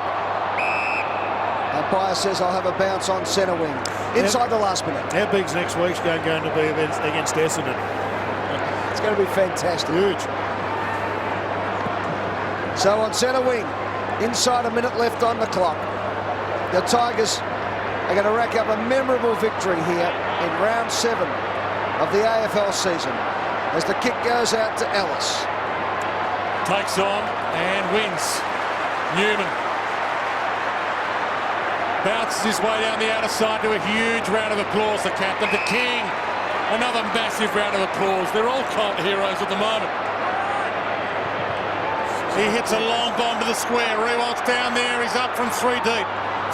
[SPEAKER 4] Umpire says I'll have a bounce on centre wing. Inside the last minute.
[SPEAKER 1] How big's next week's going to be against Essendon?
[SPEAKER 4] It's going to be fantastic.
[SPEAKER 1] Huge.
[SPEAKER 4] So on centre wing, inside a minute left on the clock, the Tigers are going to rack up a memorable victory here in round 7 of the AFL season as the kick goes out to Ellis.
[SPEAKER 3] Takes on and wins. Newman bounces his way down the outer side to a huge round of applause. The captain to King. Another massive round of applause. They're all cult heroes at the moment. He hits a long bomb to the square. Rewalt's down there. He's up from 3 deep.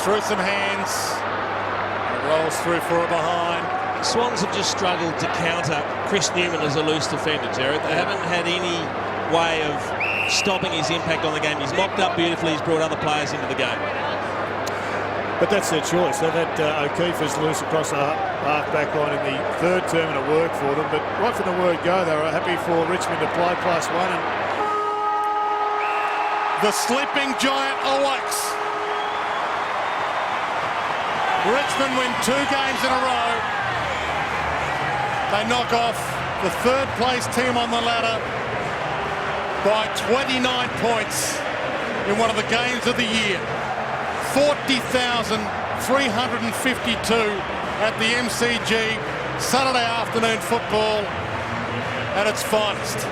[SPEAKER 3] Through some hands. And it rolls through for a behind.
[SPEAKER 2] Swans have just struggled to counter Chris Newman as a loose defender, Jared. They haven't had any way of stopping his impact on the game. He's mopped up beautifully. He's brought other players into the game.
[SPEAKER 1] But that's their choice. They've had O'Keefe as loose across the half-back line in the 3rd term, and it worked for them. But right from the word go, they were happy for Richmond to play +1. And
[SPEAKER 3] the slipping giant awakes. Richmond win 2 games in a row. They knock off the 3rd place team on the ladder by 29 points in one of the games of the year. 40,352 at the MCG. Saturday afternoon football at its finest.